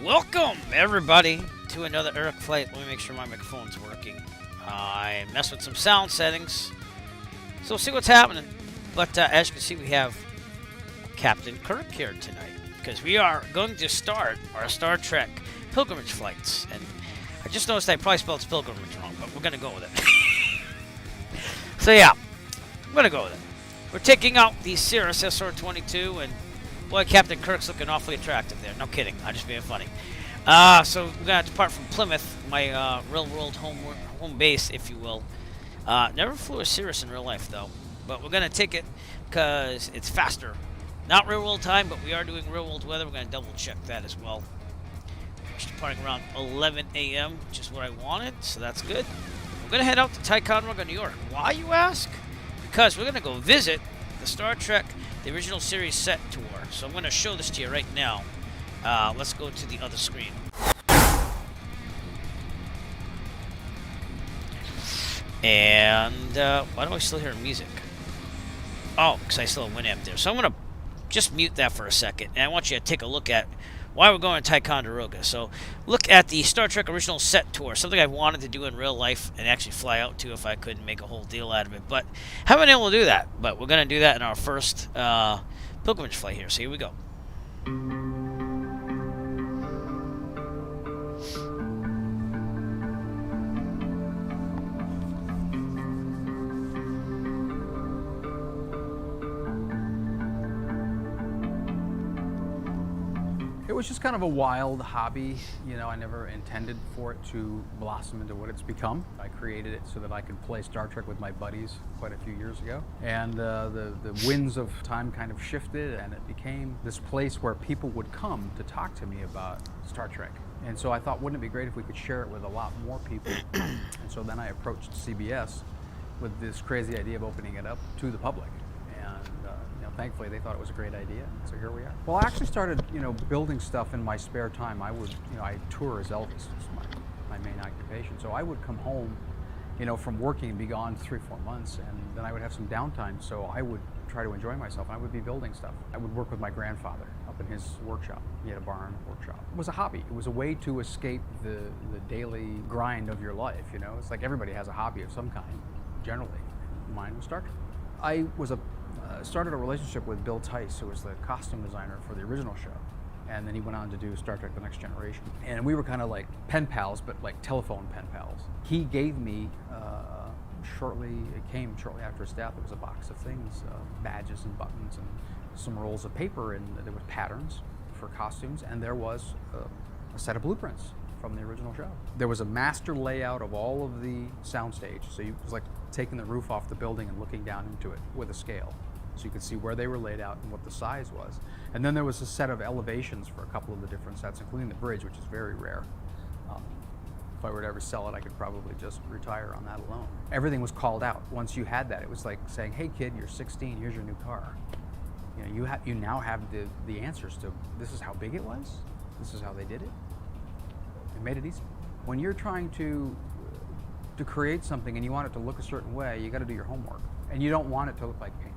Welcome, everybody, to another Eric flight. Let me make sure my microphone's working. I messed with some sound settings, so we'll see what's happening. But as you can see, we have Captain Kirk here tonight, because we are going to start our Star Trek Pilgrimmage flights. And I just noticed I probably spelled Pilgrimage wrong, but we're going to go with it. So yeah, I'm going to go with it. We're taking out the Cirrus SR-22, and boy, Captain Kirk's looking awfully attractive there. No kidding. I'm just being funny. So we're going to depart from Plymouth, my real-world home base, if you will. Never flew a Cirrus in real life, though. But we're going to take it because it's faster. Not real-world time, but we are doing real-world weather. We're going to double-check that as well. We're departing around 11 a.m., which is what I wanted, so that's good. We're going to head out to Ticonderoga, New York. Why, you ask? Because we're going to go visit the Star Trek, the original series set tour. So I'm going to show this to you right now. Let's go to the other screen. And why do I still hear music? Oh, because I still have Winamp there. So I'm going to just mute that for a second. And I want you to take a look at why we're going to Ticonderoga. So look at the Star Trek original set tour. Something I wanted to do in real life and actually fly out to if I couldn't make a whole deal out of it. But haven't been able to do that. But we're going to do that in our first pilgrimage flight here. So here we go. It was just kind of a wild hobby. You know, I never intended for it to blossom into what it's become. I created it so that I could play Star Trek with my buddies quite a few years ago. And the winds of time kind of shifted, and it became this place where people would come to talk to me about Star Trek. And so I thought, wouldn't it be great if we could share it with a lot more people? And so then I approached CBS with this crazy idea of opening it up to the public. Thankfully, they thought it was a great idea, so here we are. Well, I actually started, building stuff in my spare time. I would, I tour as Elvis. It's my main occupation. So I would come home, from working and be gone 3-4 months, and then I would have some downtime. So I would try to enjoy myself, and I would be building stuff. I would work with my grandfather up in his workshop. He had a barn workshop. It was a hobby. It was a way to escape the daily grind of your life. It's like everybody has a hobby of some kind. Generally, mine was Star Trek. I was started a relationship with Bill Tice, who was the costume designer for the original show. And then he went on to do Star Trek The Next Generation. And we were kind of like pen pals, but like telephone pen pals. He gave me, it came shortly after his death, there was a box of things, badges and buttons and some rolls of paper, and there was patterns for costumes, and there was a set of blueprints from the original show. There was a master layout of all of the soundstage, so it was like taking the roof off the building and looking down into it with a scale. So you could see where they were laid out and what the size was. And then there was a set of elevations for a couple of the different sets, including the bridge, which is very rare. If I were to ever sell it, I could probably just retire on that alone. Everything was called out. Once you had that, it was like saying, hey kid, you're 16, here's your new car. You now have the answers to, this is how big it was, this is how they did it. It made it easy. When you're trying to create something and you want it to look a certain way, you got to do your homework. And you don't want it to look like paint.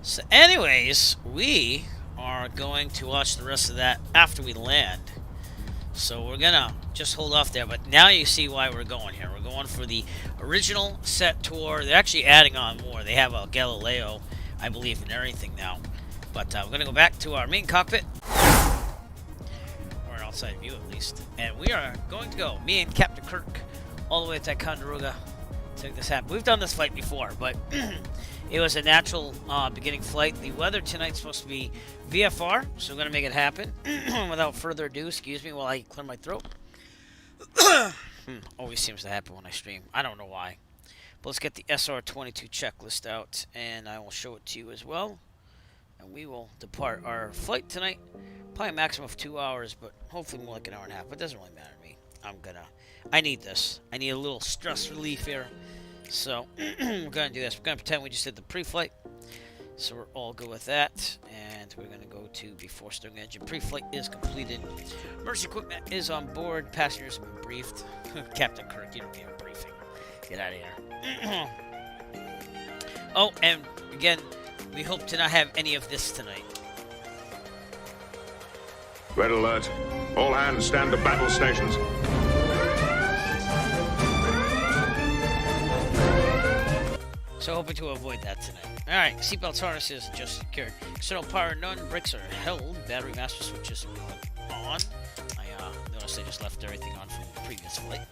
So anyways, we are going to watch the rest of that after we land. So we're going to just hold off there. But now you see why we're going here. We're going for the original set tour. They're actually adding on more. They have a Galileo, I believe, and everything now. But we're going to go back to our main cockpit. Or an outside view, at least. And we are going to go, me and Captain Kirk, all the way to Ticonderoga to make this happen. We've done this flight before, but it was a natural beginning flight. The weather tonight's supposed to be VFR, so we're going to make it happen. Without further ado, excuse me while I clear my throat. Always seems to happen when I stream. I don't know why. But let's get the SR-22 checklist out, and I will show it to you as well. And we will depart our flight tonight. Probably a maximum of 2 hours, but hopefully more like an hour and a half. But it doesn't really matter to me. I need this. I need a little stress relief here. So, we're going to do this. We're going to pretend we just did the pre-flight. So, we're all good with that. And we're going to go to before starting engine. Pre-flight is completed. Emergency equipment is on board. Passengers have been briefed. Captain Kirk, you don't get a briefing. Get out of here. Oh, and again, we hope to not have any of this tonight. Red alert. All hands stand to battle stations. So hoping to avoid that tonight. Alright, seatbelts, harnesses just secured. External power none, brakes are held, battery master switches are going on. I noticed I just left everything on from the previous flight.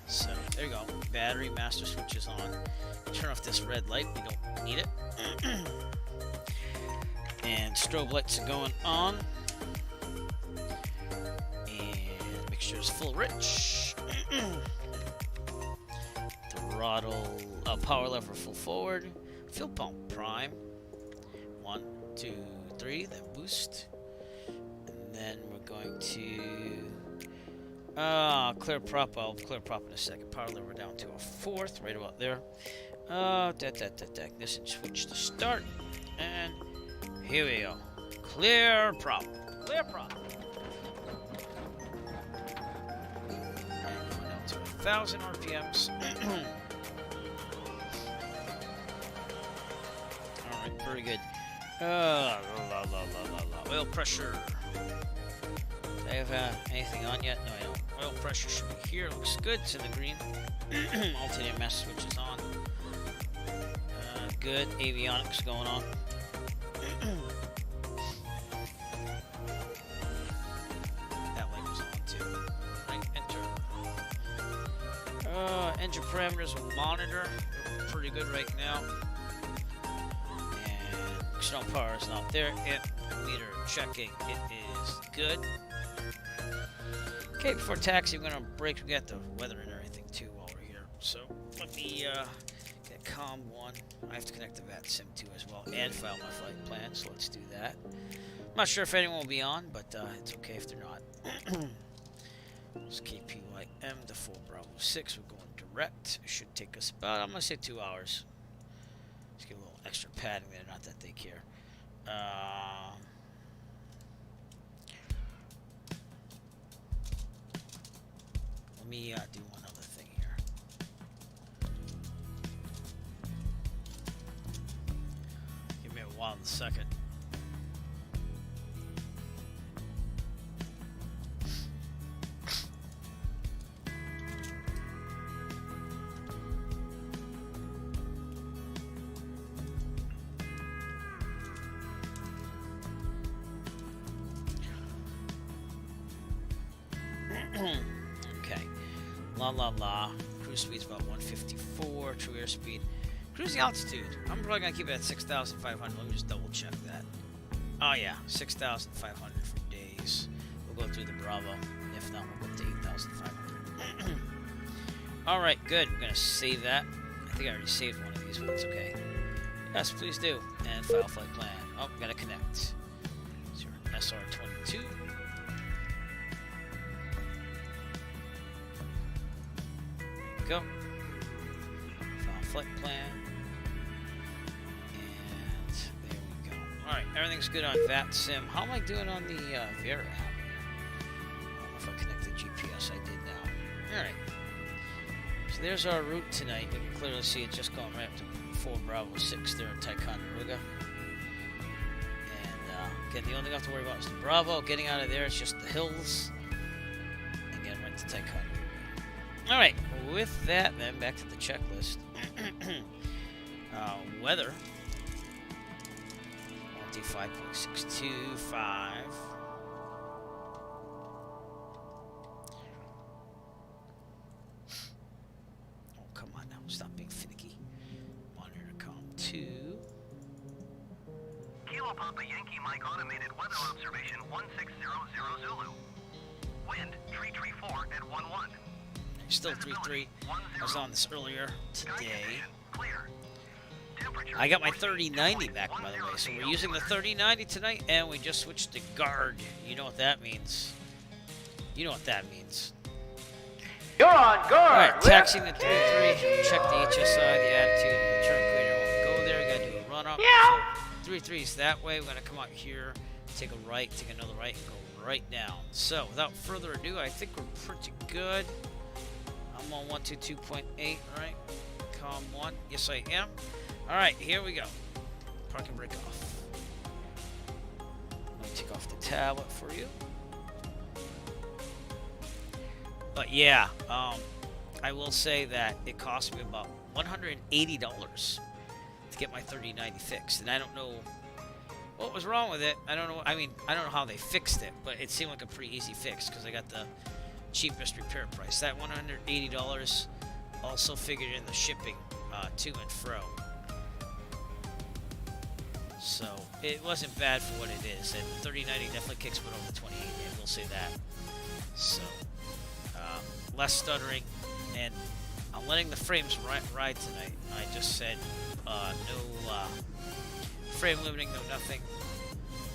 So there you go, battery master switches on. Turn off this red light, we don't need it. And strobe lights are going on. And mixture is full rich. Throttle, power lever full forward. Fuel pump prime. 1, 2, 3, then boost. And then we're going to clear prop. I'll clear prop in a second. Power lever down to a 4th, right about there. Ignition switch to start. And here we go. Clear prop. Clear prop. And going down to 1,000 RPMs. Alright, very good. Oil pressure. Do I have anything on yet? No, I don't. Oil pressure should be here. Looks good. It's in the green. Alternating master switch is on. Good. Avionics going on. That light was on too. Right, enter. Engine parameters will monitor. Pretty good right now. And external power is not there. Meter checking. It is good. Okay, before taxi, we're gonna break. We got the weather and everything too while we're here. So let me get COM 1. I have to connect the VAT sim too as well and file my flight plan. So let's do that. I'm not sure if anyone will be on, but it's okay if they're not. It's KPYM to 4B6. We're going direct. It should take us about, I'm gonna say 2 hours. Let's get a little extra padding there. Not that they care. Let me do one other thing here. Give me a while in a second. Okay. La. Cruise speed's about 154. True airspeed. Cruising altitude. I'm probably going to keep it at 6,500. Let me just double check that. Oh, yeah. 6,500 for days. We'll go through the Bravo. If not, we'll go up to 8,500. Alright, good. We're going to save that. I think I already saved one of these, but it's okay. Yes, please do. And file flight plan. Oh, got to connect. It's your SR22. Go. File flight plan. And there we go. Alright, everything's good on VAT Sim. How am I doing on the Vera app? I don't know if I connected GPS. I did now. Alright. So there's our route tonight. You can clearly see it just going right up to 4B6 there in Ticonderoga. And again, the only thing I have to worry about is the Bravo. Getting out of there, it's just the hills. And getting right to Ticonderoga. Alright, with that, then, back to the checklist. Weather. 125.625. Oh, come on now. Stop being finicky. Monitor COM 2. Kilo Papa Yankee Mike automated weather observation 1600 Zulu. Wind 334 at 11. Still 3-3. I was on this earlier today. I got my 3090 back, by the way. So we're using the 3090 tonight, and we just switched to guard. You know what that means. You know what that means. You're on guard. Alright, taxiing the 3-3. Check the HSI, the attitude, the turn cleaner. We'll go there. We gotta do a run up. Yeah. So 3-3 is that way. We're gonna come out here, take a right, take another right, and go right down. So without further ado, I think we're pretty good. I'm on 122.8, right? COM 1. Yes, I am. Alright, here we go. Parking brake off. Let me take off the tablet for you. But yeah, I will say that it cost me about $180 to get my 3090 fixed, and I don't know what was wrong with it. I don't know. I mean, I don't know how they fixed it, but it seemed like a pretty easy fix because I got the cheapest repair price. That $180 also figured in the shipping to and fro. So it wasn't bad for what it is, and 3090 definitely kicks butt over the 2080. I will say that. So less stuttering, and I'm letting the frames ride tonight. I just said no frame limiting, no nothing.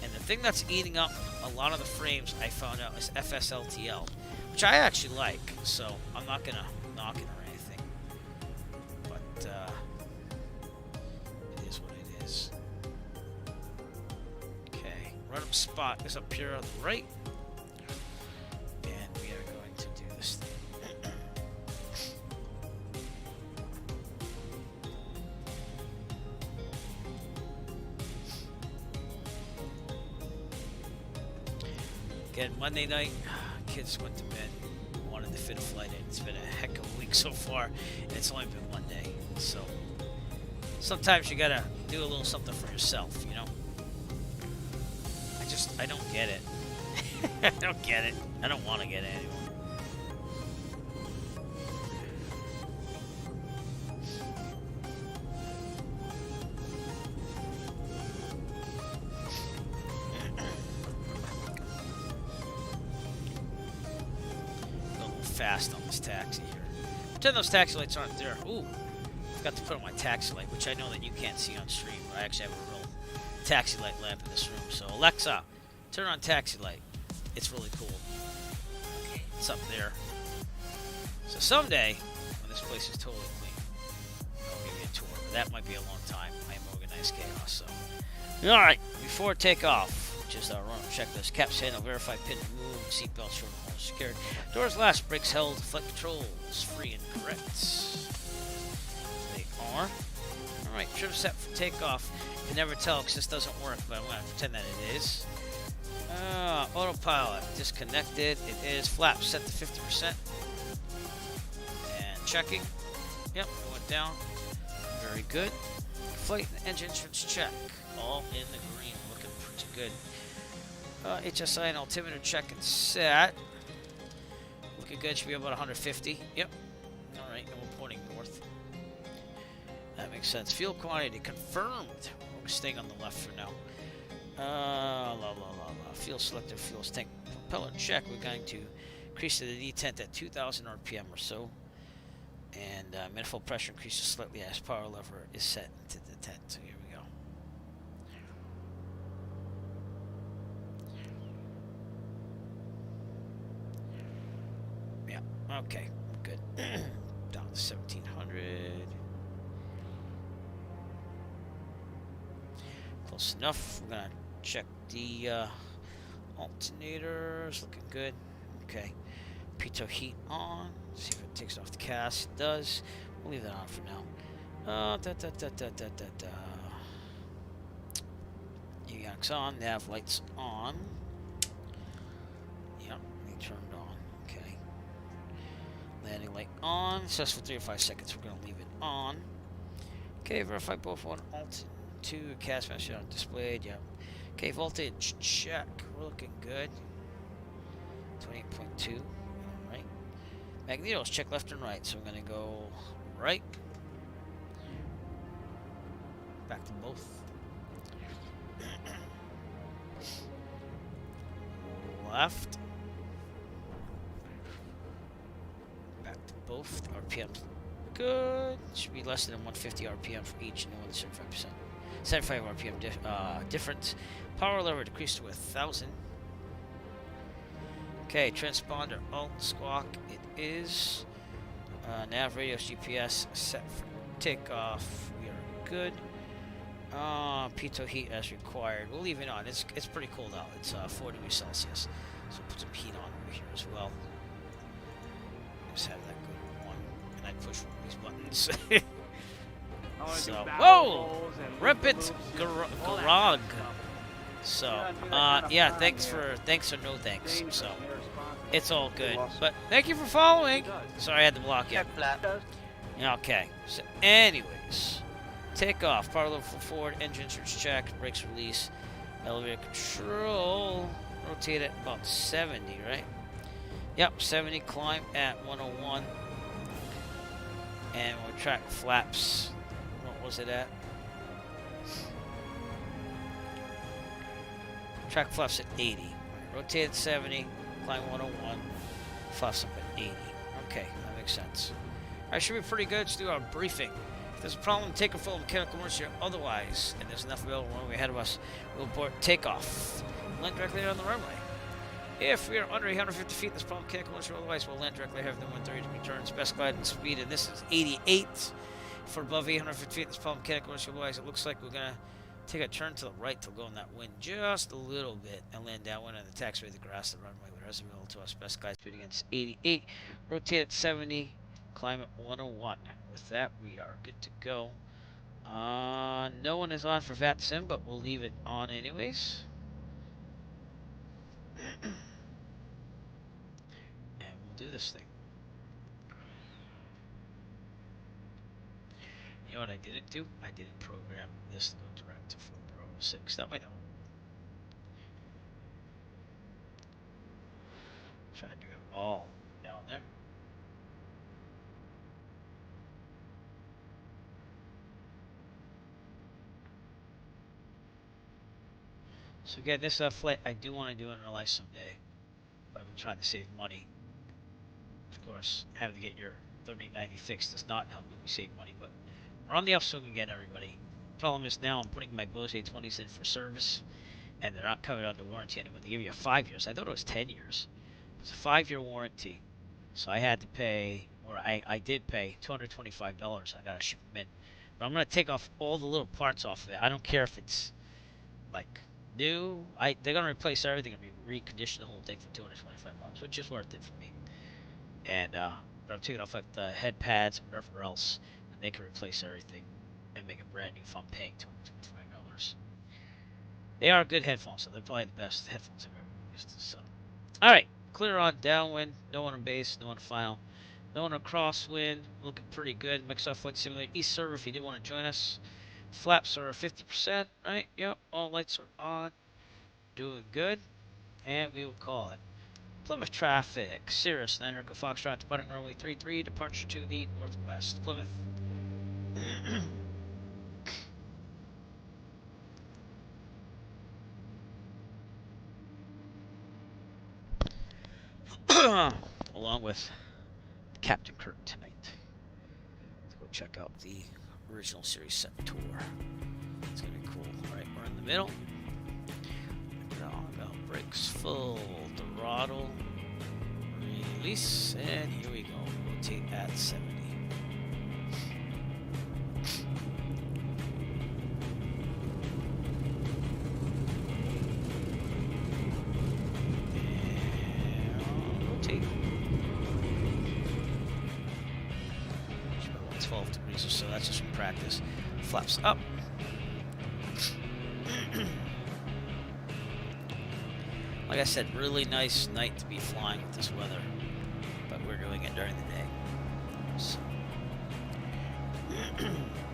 And the thing that's eating up a lot of the frames, I found out, is FSLTL, which I actually like. So I'm not gonna knock it or anything, but it is what it is. Okay, run up spot is up here on the right, and we are going to do this thing. Again, Monday night, kids went to bed, wanted to fit a flight in. It's been a heck of a week so far, and it's only been one day. So sometimes you gotta do a little something for yourself, you know? I don't get it. I don't get it. I don't want to get it anymore. Fast on this taxi here. Pretend those taxi lights aren't there. Ooh, forgot to put on my taxi light, which I know that you can't see on stream. I actually have a real taxi light lamp in this room. So Alexa, turn on taxi light. It's really cool. It's up there. So someday, when this place is totally clean, I'll give you a tour. But that might be a long time. I am organized chaos. So, all right, before takeoff, just our run checklist. Caps handle, verify pin removed, seatbelt short and hole secured. Doors last, brakes held, flight controls free and correct. They are. Alright, trim set for takeoff. You can never tell because this doesn't work, but I'm going to pretend that it is. Autopilot disconnected. It is. Flaps set to 50%. And checking. Yep, it went down. Very good. Flight and engine insurance check. All in the green. Looking pretty good. HSI and altimeter check and set. Looking good. Should be about 150. Yep. Alright, and we're pointing north. That makes sense. Fuel quantity confirmed. We're staying on the left for now. Fuel selector, fuel tank, propeller check. We're going to increase to the detent at 2,000 RPM or so. And manifold pressure increases slightly as power lever is set to detent. So here we go. Yeah, okay, good. Down to 1,700. Close enough. We're gonna check the alternators. Looking good. Okay. Pitot heat on. See if it takes off the cast. It does. We'll leave that on for now. Avionics on. Nav lights on. Yep, they turned on. Okay. Landing light on. Sets for 3 to 5 seconds. We're gonna leave it on. Okay. Verify both on alt. 2 cast message on displayed. Yep. Okay, voltage check. We're looking good. 28.2. Alright. Magnetos check left and right. So we're gonna go right. Back to both. Left. Back to both. RPM's good. Should be less than 150 RPM for each and more than 75%. 75 RPM difference. Power lever decreased to 1,000. Okay, transponder alt squawk. It is. Nav radios GPS set for takeoff. We are good. Pitot heat as required. We'll leave it on. It's pretty cold out. It's 4 degrees Celsius. So put some heat on over here as well. Just have that good one. And I push one of these buttons. So, whoa! Rip it, Garag. So, yeah, thanks or no thanks. So, It's all good. But thank you for following. Sorry I had to block you. Check flat. Okay. So, anyways, take off. Power level forward. Engine insurance check. Brakes release. Elevator control. Rotate at about 70, right? Yep, 70. Climb at 101. And we'll track flaps. What was it at? Track flaps at 80. Rotate at 70. Climb 101. Flaps up at 80. Okay, that makes sense. Alright, should be pretty good. Let's do our briefing. If there's a problem, take a full mechanical emergency or otherwise, and there's enough available runway ahead of us, we'll abort takeoff. Land directly on the runway. If we are under 850 feet, this problem mechanical emergency or otherwise, we'll land directly ahead of the 130 returns. Best guidance speed, and this is 88. For above 850 feet, this problem mechanical emergency or otherwise, it looks like we're going to take a turn to the right to go in that wind just a little bit and land downwind on the taxiway, the grass, the runway, whatever is available to us. Best guide speed against 88. Rotate at 70. Climb at 101. With that, we are good to go. No one is on for VATSIM, but we'll leave it on anyways. And we'll do this thing. You know what I didn't do? I didn't program this to go direct to 4B6. That might help. Try to do it all down there. So again, this flight I do want to do in real life someday, but I'm trying to save money. Of course, having to get your 3090 fixed does not help me save money, but we're on the upswing again, everybody. Problem is now I'm putting my Bose A20s in for service, and they're not covered under warranty anymore. They give you 5 years. I thought it was 10 years. It's a 5-year warranty, so I had to pay, or I did pay $225. I gotta ship them in, but I'm gonna take off all the little parts off of it. I don't care if it's like new. They're gonna replace everything and recondition the whole thing for $225, which is worth it for me. And but I'm taking off like the head pads and whatever else, and they can replace everything and make it brand new if I'm paying $225. They are good headphones, so they're probably the best headphones I've ever used. So, all right, clear on downwind, no one on base, no one final, no one on crosswind. Looking pretty good. Microsoft Flight Simulator East server. If you did want to join us. Flaps are 50%, right? Yep, all lights are on. Doing good. And we will call it. Plymouth traffic. Cirrus, 9 Echo Foxtrot, departing runway 33, departure to the northwest. Plymouth. Along with Captain Kirk tonight. Let's go check out the original series set tour. It's gonna be cool. Alright, we're in the middle. Brakes full, throttle, release, and here we go. Rotate at 70. And rotate. 12 degrees or so, that's just from practice. Flaps up. Like I said, really nice night to be flying with this weather, but we're doing it during the day. So,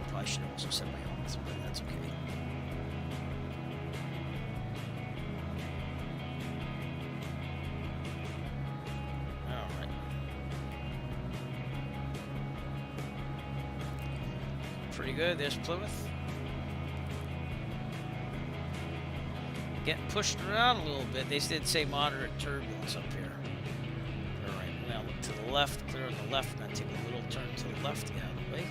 probably should have also set my helmets, but that's okay. Alright. Pretty good. There's Plymouth. Getting pushed around a little bit. They did say moderate turbulence up here. Alright, now look to the left, clear on the left, and then take a little turn to the left, get out of the way.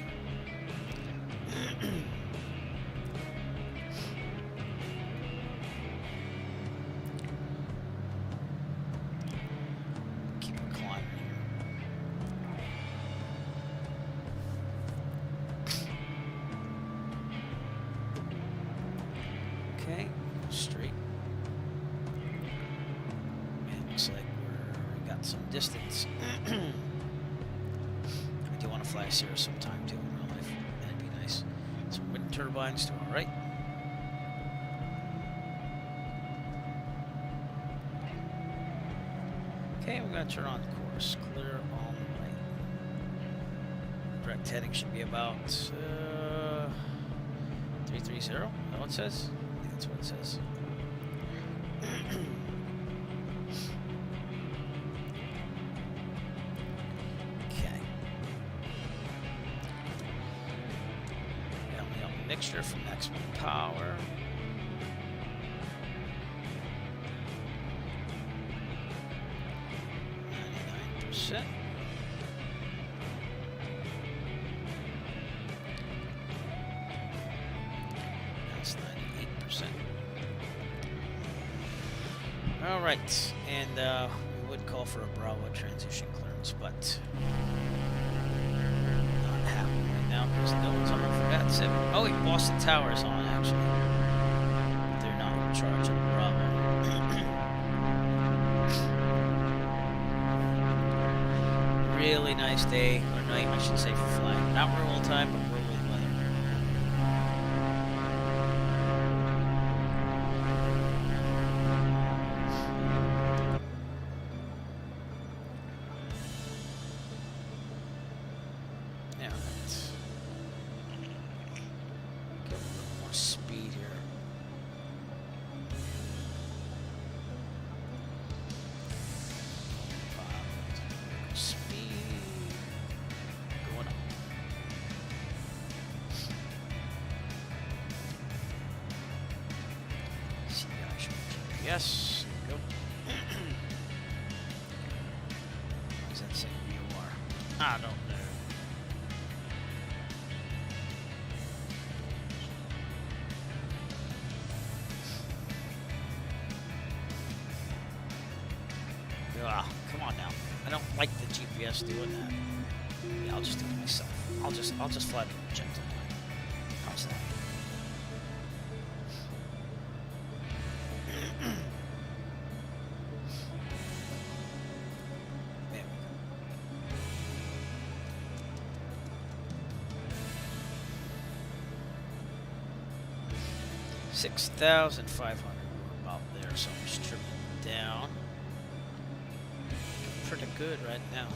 Keep it climbing here. Okay, straight. Looks like we got some distance. I do want to fly a Cirrus sometime too in real life. That'd be nice. Some wind turbines to our right. Okay, we're gonna turn on course. Clear all the way. Direct heading should be about 330. Is that what it says? I think that's what it says. Okay. Mixture from maximum power. 99%. That's 98%. All right, and we would call for a Bravo transition clearance, but not happening right now because no one's on for that sim. Oh, wait, Boston Tower is on actually. They're not in charge of the Bravo. Really nice day, or night, I should say, for flying. Not real all time, but real weather. Yeah, let's get a little more speed here. Speed going up. See, I should GPS. There we go. What does that say? VOR. I don't know. Ah, come on now. I don't like the GPS doing that. Yeah, I'll just do it myself. I'll just fly the projectile plane. How's that? There we go. 6,500. We're about there, so I'm just trimming it down. Pretty good right now.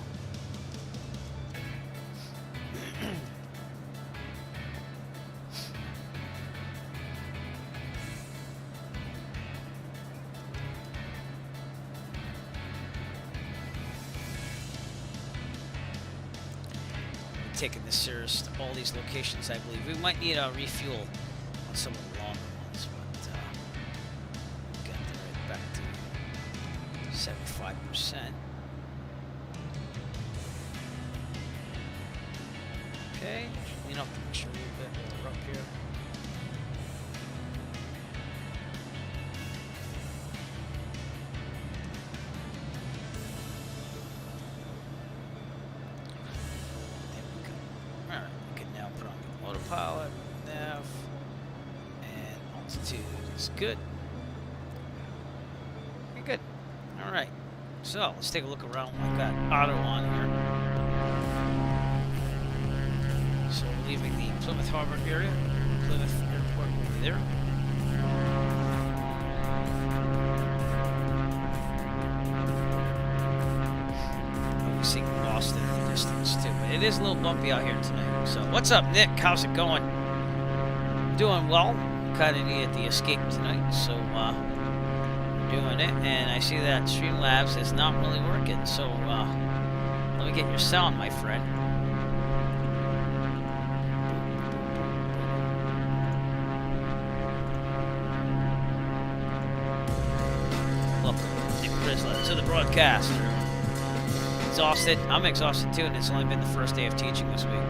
Taking this serious to all these locations, I believe. We might need a refuel on some of the longer ones, but we'll get there right back to 75%. Okay, clean up the picture a little bit with the rope here. There we go. Alright, we can now put on the autopilot, nav, and altitude is good. Okay, good. Alright, so let's take a look around. I've got auto on here. So we're leaving the Plymouth Harbor area. Plymouth Airport will be there. Oh, we see Boston in the distance too, but it is a little bumpy out here tonight. So what's up, Nick? How's it going? Doing well. Kind of needed the escape tonight, so doing it. And I see that Streamlabs is not really working, so let me get your sound, my friend. To the broadcast. Exhausted. I'm exhausted too, and it's only been the first day of teaching this week.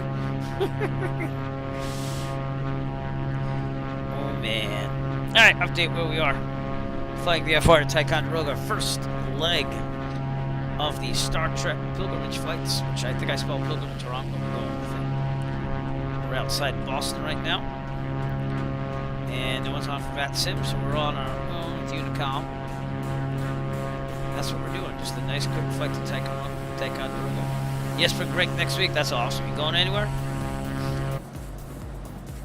Oh man. Alright, update where we are. Flying the F-4 to Ticonderoga. First leg of the Star Trek Pilgrimmage flights, which I think I spelled Pilgrimage wrong, but we're going with it. We're outside Boston right now. And no one's on for that sim, so we're on our own with Unicom. That's what we're doing. Just a nice quick flight to Ticonderoga. Yes, for Greg next week. That's awesome. You going anywhere?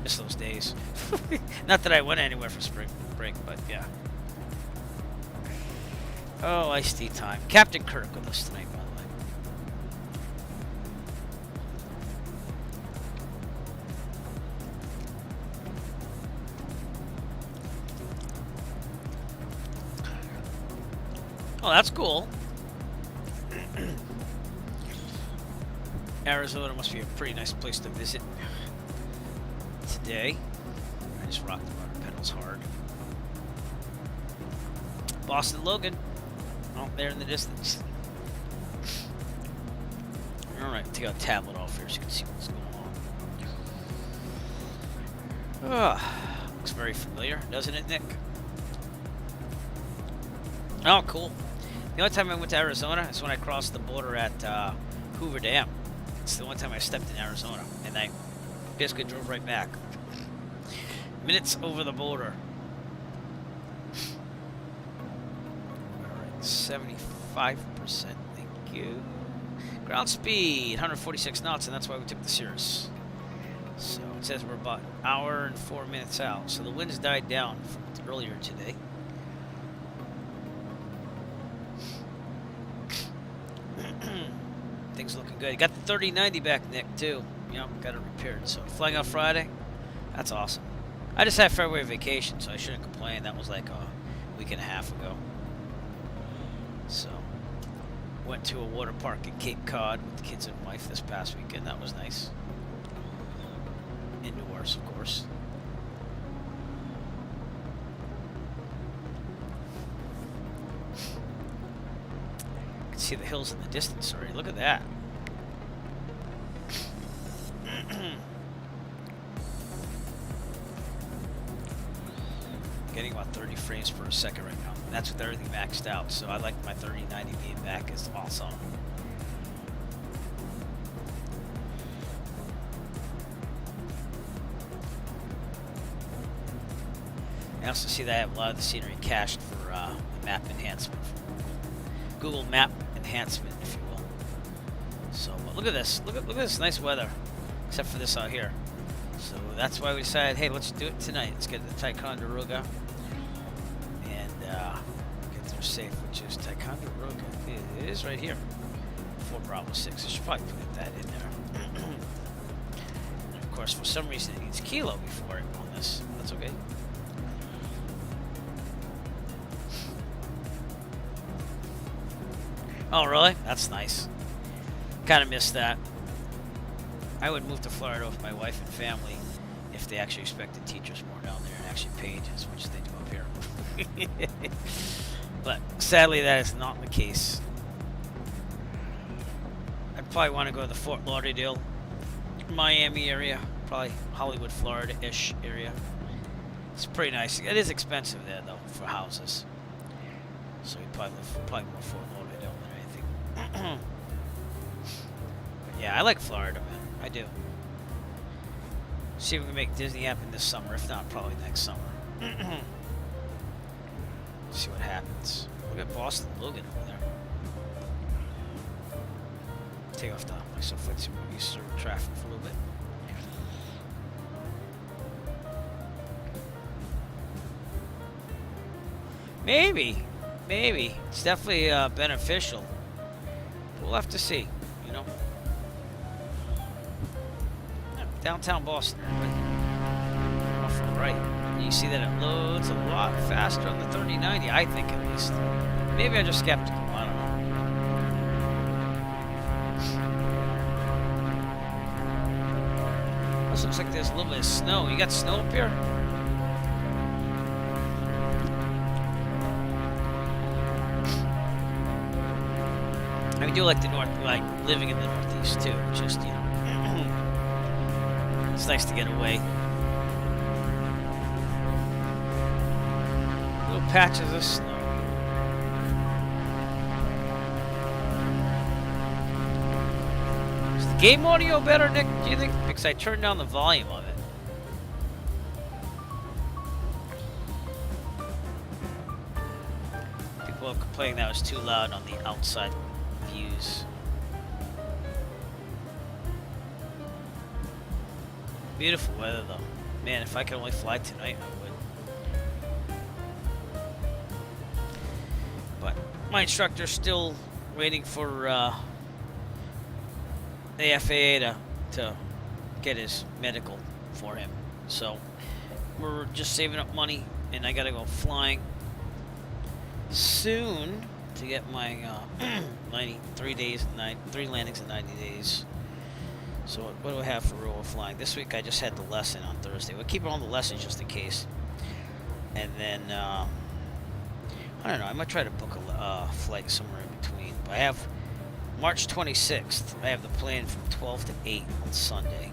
Miss those days. Not that I went anywhere for spring break, but yeah. Oh, iced tea time. Captain Kirk with us tonight, by the way. Oh, that's cool. Arizona must be a pretty nice place to visit today. I just rocked the rudder pedals hard. Boston Logan, out there in the distance. Alright, take our tablet off here so you can see what's going on. Looks very familiar, doesn't it, Nick? Oh, cool. The only time I went to Arizona is when I crossed the border at Hoover Dam. It's the one time I stepped in Arizona, and I basically drove right back. Minutes over the border. Alright, 75%, thank you. Ground speed, 146 knots, and that's why we took the Cirrus. So it says we're about an hour and 4 minutes out. So the wind's died down from earlier today. Things looking good. You got the 3090 back, Nick, too. Yep, got it repaired. So flying out Friday, that's awesome. I just had February vacation, so I shouldn't complain. That was like a week and a half ago. So went to a water park in Cape Cod with the kids and wife this past weekend. That was nice. Indoors, of course. See the hills in the distance already. Look at that. Getting about 30 frames per second right now. And that's with everything maxed out. So I like my 3090 being back. It's awesome. I also see that I have a lot of the scenery cached for map enhancement. Google Map enhancement, if you will. So, but look at this. Look at this nice weather, except for this out here. So that's why we decided, hey, let's do it tonight. Let's get to Ticonderoga and get there safe, which is Ticonderoga. It is right here. 4B6. I should probably put that in there. And of course, for some reason, it needs kilo before it on this. That's okay. Oh, really? That's nice. Kind of missed that. I would move to Florida with my wife and family if they actually expected teachers more down there and actually paid as much as they do up here. But sadly, that is not the case. I'd probably want to go to the Fort Lauderdale, Miami area, probably Hollywood, Florida-ish area. It's pretty nice. It is expensive there, though, for houses. So we'd probably more Fort Lauderdale than anything. But yeah, I like Florida, man. I do. See if we can make Disney happen this summer. If not, probably next summer. See what happens. Look at Boston Logan over there. Take off myself. Let's see if we serve traffic for a little bit. Maybe. Maybe. It's definitely beneficial. We'll have to see, you know. Yeah, downtown Boston. Off to the right. You see that it loads a lot faster on the 3090, I think at least. Maybe I'm just skeptical. I don't know. This looks like there's a little bit of snow. You got snow up here? I do like the like living in the Northeast too. Just, you know, it's nice to get away. Little patches of snow. Is the game audio better, Nick? Do you think? Because I turned down the volume of it. People are complaining that was too loud on the outside views. Beautiful weather though. Man, if I could only fly tonight, I would. But my instructor's still waiting for the FAA to get his medical for him. So we're just saving up money, and I gotta go flying soon to get my 93 days and 3 landings in 90 days. So what do I have for real flying? This week I just had the lesson on Thursday. We'll keep on the lessons just in case. And then, I don't know, I might try to book a flight somewhere in between. But I have March 26th. I have the plan from 12 to 8 on Sunday.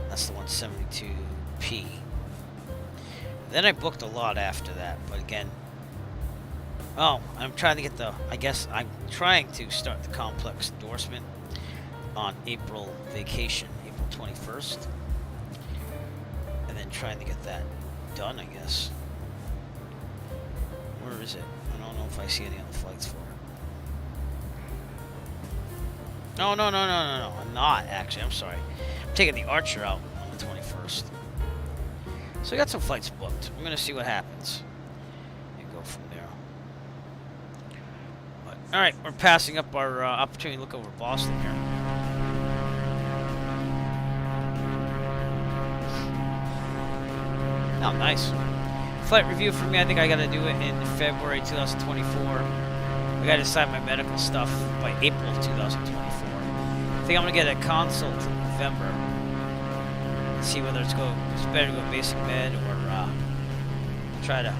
That's the 172P. Then I booked a lot after that. But again, I'm trying to get I'm trying to start the complex endorsement on April vacation, April 21st. And then trying to get that done, I guess. Where is it? I don't know if I see any other flights for it. No. I'm not, actually. I'm sorry. I'm taking the Archer out on the 21st. So I got some flights booked. I'm going to see what happens. And go from there. But, alright, we're passing up our opportunity to look over Boston here. Oh, nice. Flight review for me, I think I got to do it in February 2024. I got to decide my medical stuff by April of 2024. I think I'm going to get a consult in November. See whether it's better to go basic med or try to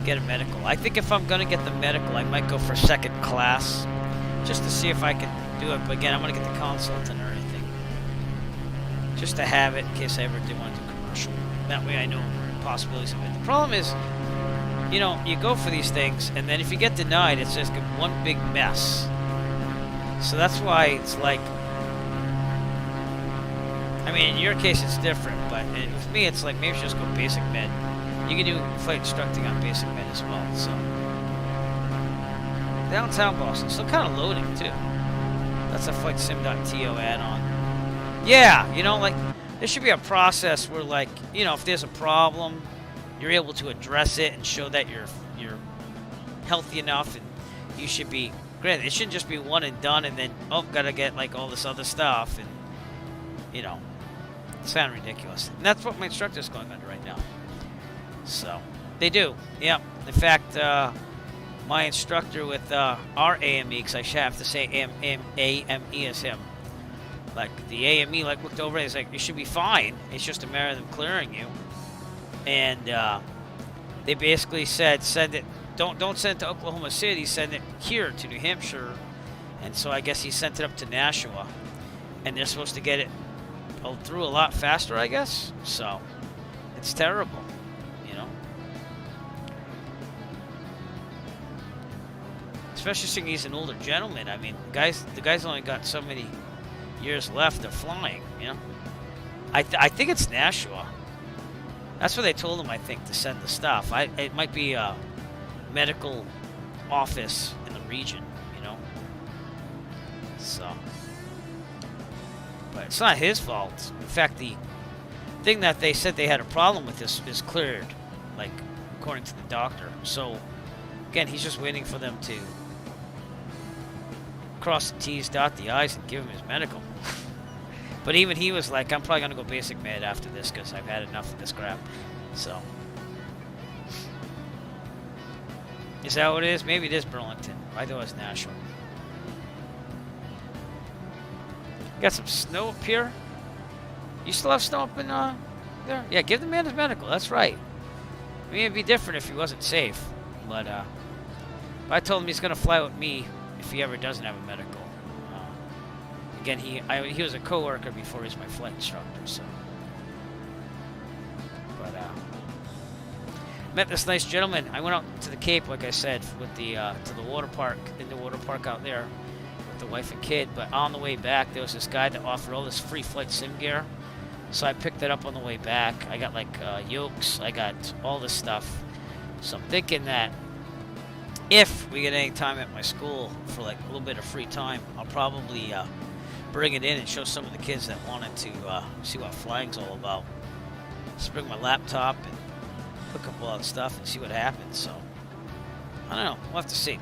get a medical. I think if I'm going to get the medical, I might go for second class just to see if I can do it. But again, I'm going to get the consultant or anything just to have it in case I ever do want to do commercial. That way I know possibilities of it. The problem is, you know, you go for these things, and then if you get denied, it's just one big mess. So that's why it's like, I mean, in your case it's different, but with me it's like maybe just go basic med. You can do flight instructing on basic med as well. So downtown Boston, still kind of loading too. That's a flightsim.to add-on. Yeah, you know, like there should be a process where, like, you know, if there's a problem, you're able to address it and show that you're healthy enough, and you should be. Granted, it shouldn't just be one and done, and then gotta get like all this other stuff, and you know, it sounds ridiculous. And that's what my instructor's going under right now. So they do, yeah. In fact, my instructor with our AME, because I should have to say AME as him. Like the AME, like looked over and he's like, "You should be fine. It's just a matter of them clearing you." And they basically said, "Send it. Don't send it to Oklahoma City. Send it here to New Hampshire." And so I guess he sent it up to Nashua, and they're supposed to get it through a lot faster, I guess. So it's terrible, you know. Especially seeing he's an older gentleman. I mean, the guy's only got so many years left of flying, you know. I think it's Nashua. That's where they told him, I think, to send the stuff. It might be a medical office in the region, you know. So, but it's not his fault. In fact, the thing that they said they had a problem with is cleared, like according to the doctor. So again, he's just waiting for them to cross the T's, dot the I's, and give him his medical. But even he was like, I'm probably going to go basic med after this because I've had enough of this crap. So, is that what it is? Maybe it is Burlington. I thought it was Nashua. Got some snow up here. You still have snow up in there? Yeah, give the man his medical. That's right. I mean, it'd be different if he wasn't safe. But I told him he's going to fly with me if he ever doesn't have a medical. Again, he was a coworker before he was my flight instructor, so. But met this nice gentleman. I went out to the Cape, like I said, with the to the water park, in the water park out there, with the wife and kid. But on the way back, there was this guy that offered all this free flight sim gear, so I picked it up on the way back. I got like yokes, I got all this stuff. So I'm thinking that if we get any time at my school for like a little bit of free time, I'll probably bring it in and show some of the kids that wanted to see what flying's all about. Just bring my laptop and hook up all that stuff and see what happens. So I don't know. We'll have to see.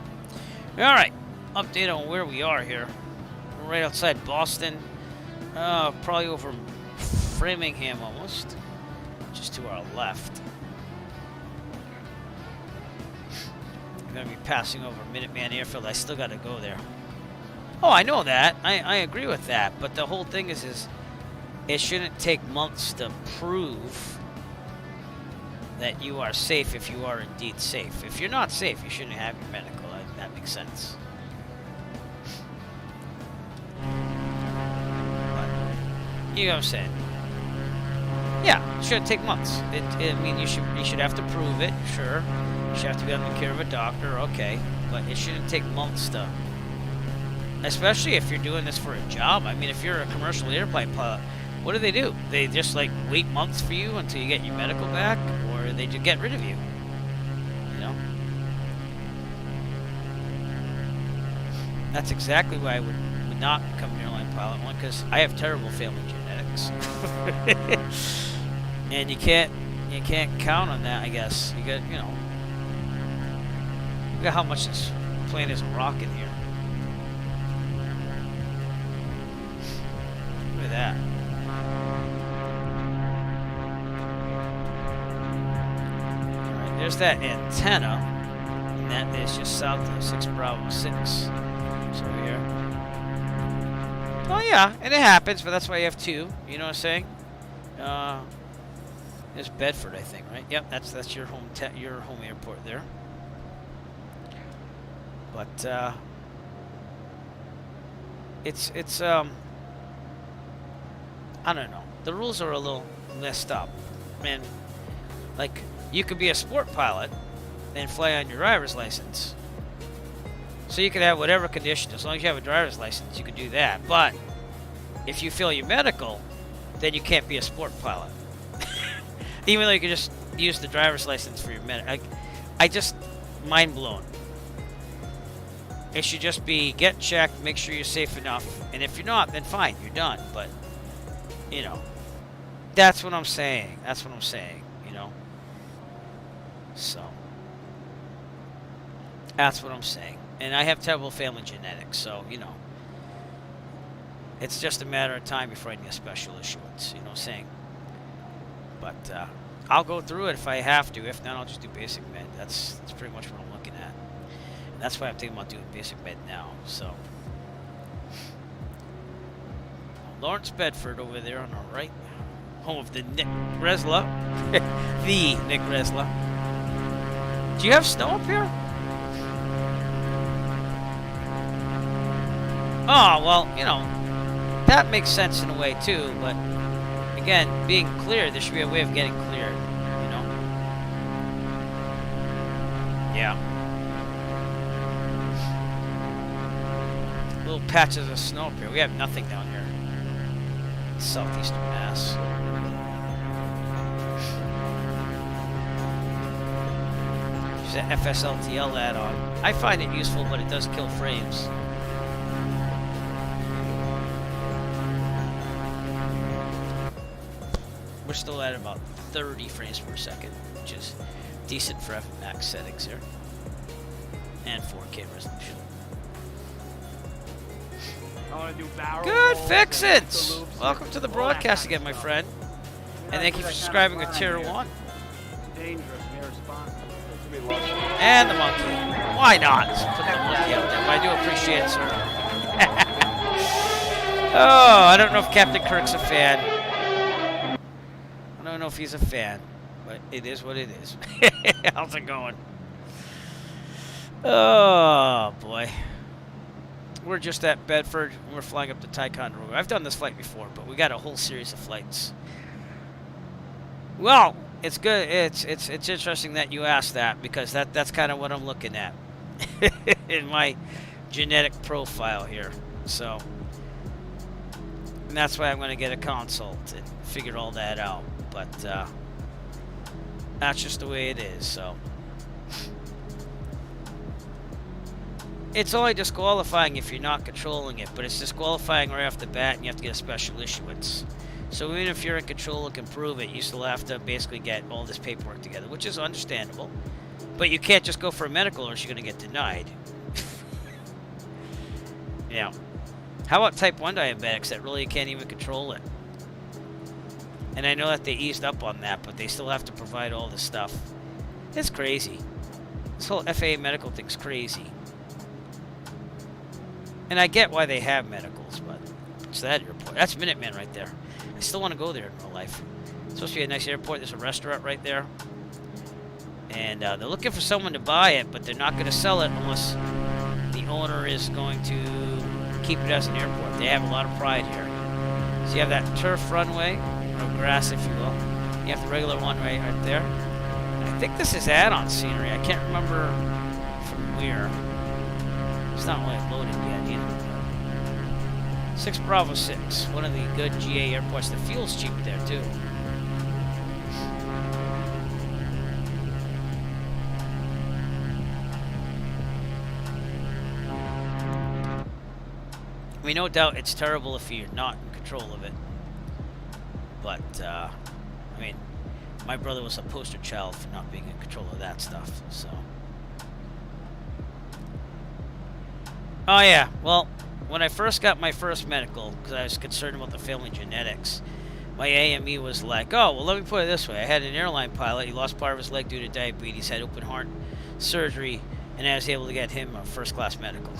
All right. Update on where we are here. We're right outside Boston. Probably over Framingham almost. Just to our left. I'm going to be passing over Minuteman Airfield. I still got to go there. Oh, I know that. I agree with that. But the whole thing is it shouldn't take months to prove that you are safe if you are indeed safe. If you're not safe, you shouldn't have your medical. That makes sense. But, you know what I'm saying? Yeah, it shouldn't take months. I mean, you should have to prove it, sure. You should have to be under the care of a doctor, okay. But it shouldn't take months to... Especially if you're doing this for a job. I mean, if you're a commercial airplane pilot, what do? They just, like, wait months for you until you get your medical back? Or they just get rid of you? You know? That's exactly why I would not become an airline pilot. One, because I have terrible family genetics. And you can't count on that, I guess. You got, you know... Look at how much this plane is rocking here. Look at that. Alright, there's that antenna. And that is just south of 6 Bravo 6. So here. Oh yeah, and it happens, but that's why you have 2. You know what I'm saying? There's Bedford, I think, right? Yep, that's your home airport there. But it's I don't know. The rules are a little messed up. Man, like you could be a sport pilot and fly on your driver's license. So you could have whatever condition, as long as you have a driver's license, you could do that. But if you fail your medical, then you can't be a sport pilot. Even though you could just use the driver's license for your medical. I just mind blown. It should just be get checked, make sure you're safe enough, and if you're not, then fine, you're done. But you know, that's what I'm saying. That's what I'm saying. You know, so that's what I'm saying. And I have terrible family genetics, so you know, it's just a matter of time before I need a special issuance. You know what I'm saying? But I'll go through it if I have to. If not, I'll just do basic med. That's pretty much what I'm looking at. And that's why I'm thinking about doing basic med now. So Lawrence Bedford over there on our right, home of the Nick Resla, the Nick Resla. Do you have snow up here? Oh well, you know that makes sense in a way too, but. Again, being clear, there should be a way of getting cleared, you know? Yeah. Little patches of snow up here. We have nothing down here. Southeastern Mass. Use that FSLTL add-on. I find it useful, but it does kill frames. We're still at about 30 frames per second, which is decent for FMAX settings here. And 4K resolution. Good fix-its! Welcome to the broadcast again, my friend. And thank you for subscribing with Tier 1. And the monkey. Why not? Let's put the monkey out there, but I do appreciate it, sir. Oh, I don't know if Captain Kirk's a fan. I don't know if he's a fan, but it is what it is. How's it going? Oh, boy. We're just at Bedford. We're flying up to Ticonderoga. I've done this flight before, but we got a whole series of flights. Well, it's good. It's interesting that you asked that, because that's kind of what I'm looking at in my genetic profile here. So, and that's why I'm going to get a consult and figure all that out. But that's just the way it is, so. It's only disqualifying if you're not controlling it, but it's disqualifying right off the bat, and you have to get a special issuance. So even if you're in control and can prove it, you still have to basically get all this paperwork together, which is understandable. But you can't just go for a medical or else you're going to get denied. Yeah. How about type 1 diabetics that really can't even control it? And I know that they eased up on that, but they still have to provide all this stuff. It's crazy. This whole FAA medical thing's crazy. And I get why they have medicals, but it's that airport. That's Minuteman right there. I still want to go there in real life. It's supposed to be a nice airport. There's a restaurant right there. And they're looking for someone to buy it, but they're not going to sell it unless the owner is going to keep it as an airport. They have a lot of pride here. So you have that turf runway, or grass, if you will. You have the regular one right there. I think this is add-on scenery. I can't remember from where. It's not really loaded yet either. 6 Bravo 6, one of the good GA airports. The fuel's cheap there too. I mean, no doubt it's terrible if you're not in control of it. But, I mean, my brother was a poster child for not being in control of that stuff, so. Oh, yeah. Well, when I first got my first medical, because I was concerned about the family genetics, my AME was like, oh, well, let me put it this way. I had an airline pilot. He lost part of his leg due to diabetes, had open heart surgery, and I was able to get him a first-class medical.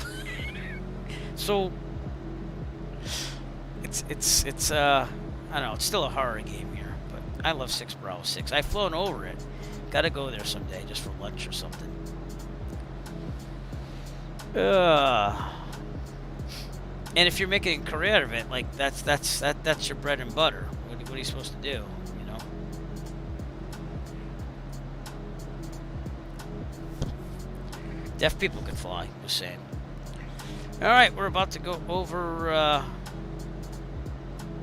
So, it's I don't know, it's still a horror game here, but I love 6 Bravo 6. I've flown over it. Gotta go there someday just for lunch or something. And if you're making a career out of it, like that's your bread and butter. What are you supposed to do, you know? Deaf people can fly, just saying. All right, we're about to go over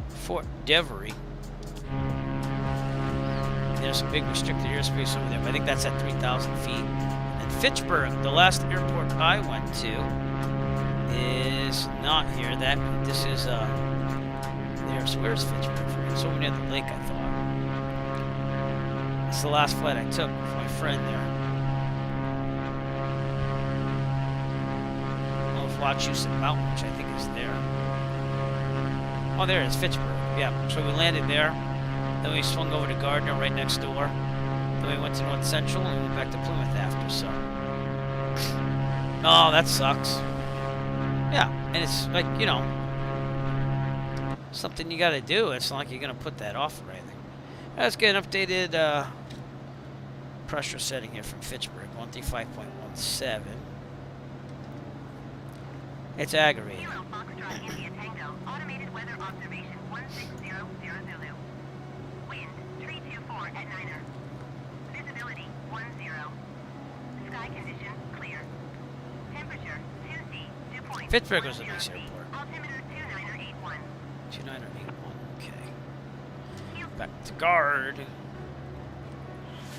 Fort Devery. There's a big restricted airspace over there, but I think that's at 3,000 feet. And Fitchburg, the last airport I went to, is not here. This is there's where's Fitchburg? It's over near the lake, I thought. It's the last flight I took with my friend there. Wachusett Mountain, which I think is there. Oh, there it is, Fitchburg. Yeah, so we landed there. Then we swung over to Gardner right next door. Then we went to North Central and we went back to Plymouth after, so. Oh, that sucks. Yeah, and it's like, you know, something you gotta do. It's not like you're gonna put that off or anything. Let's get an updated pressure setting here from Fitchburg, 135.17. It's aggravating. Kilo Foxtrot India Tango, automated weather observation 16000 Zulu. Wind 324 at 9er. Visibility 10. Sky condition clear. Temperature 2C, dew point. Fitchburg was a nice airport. Altimeter 2981. 2981, okay. Back to guard.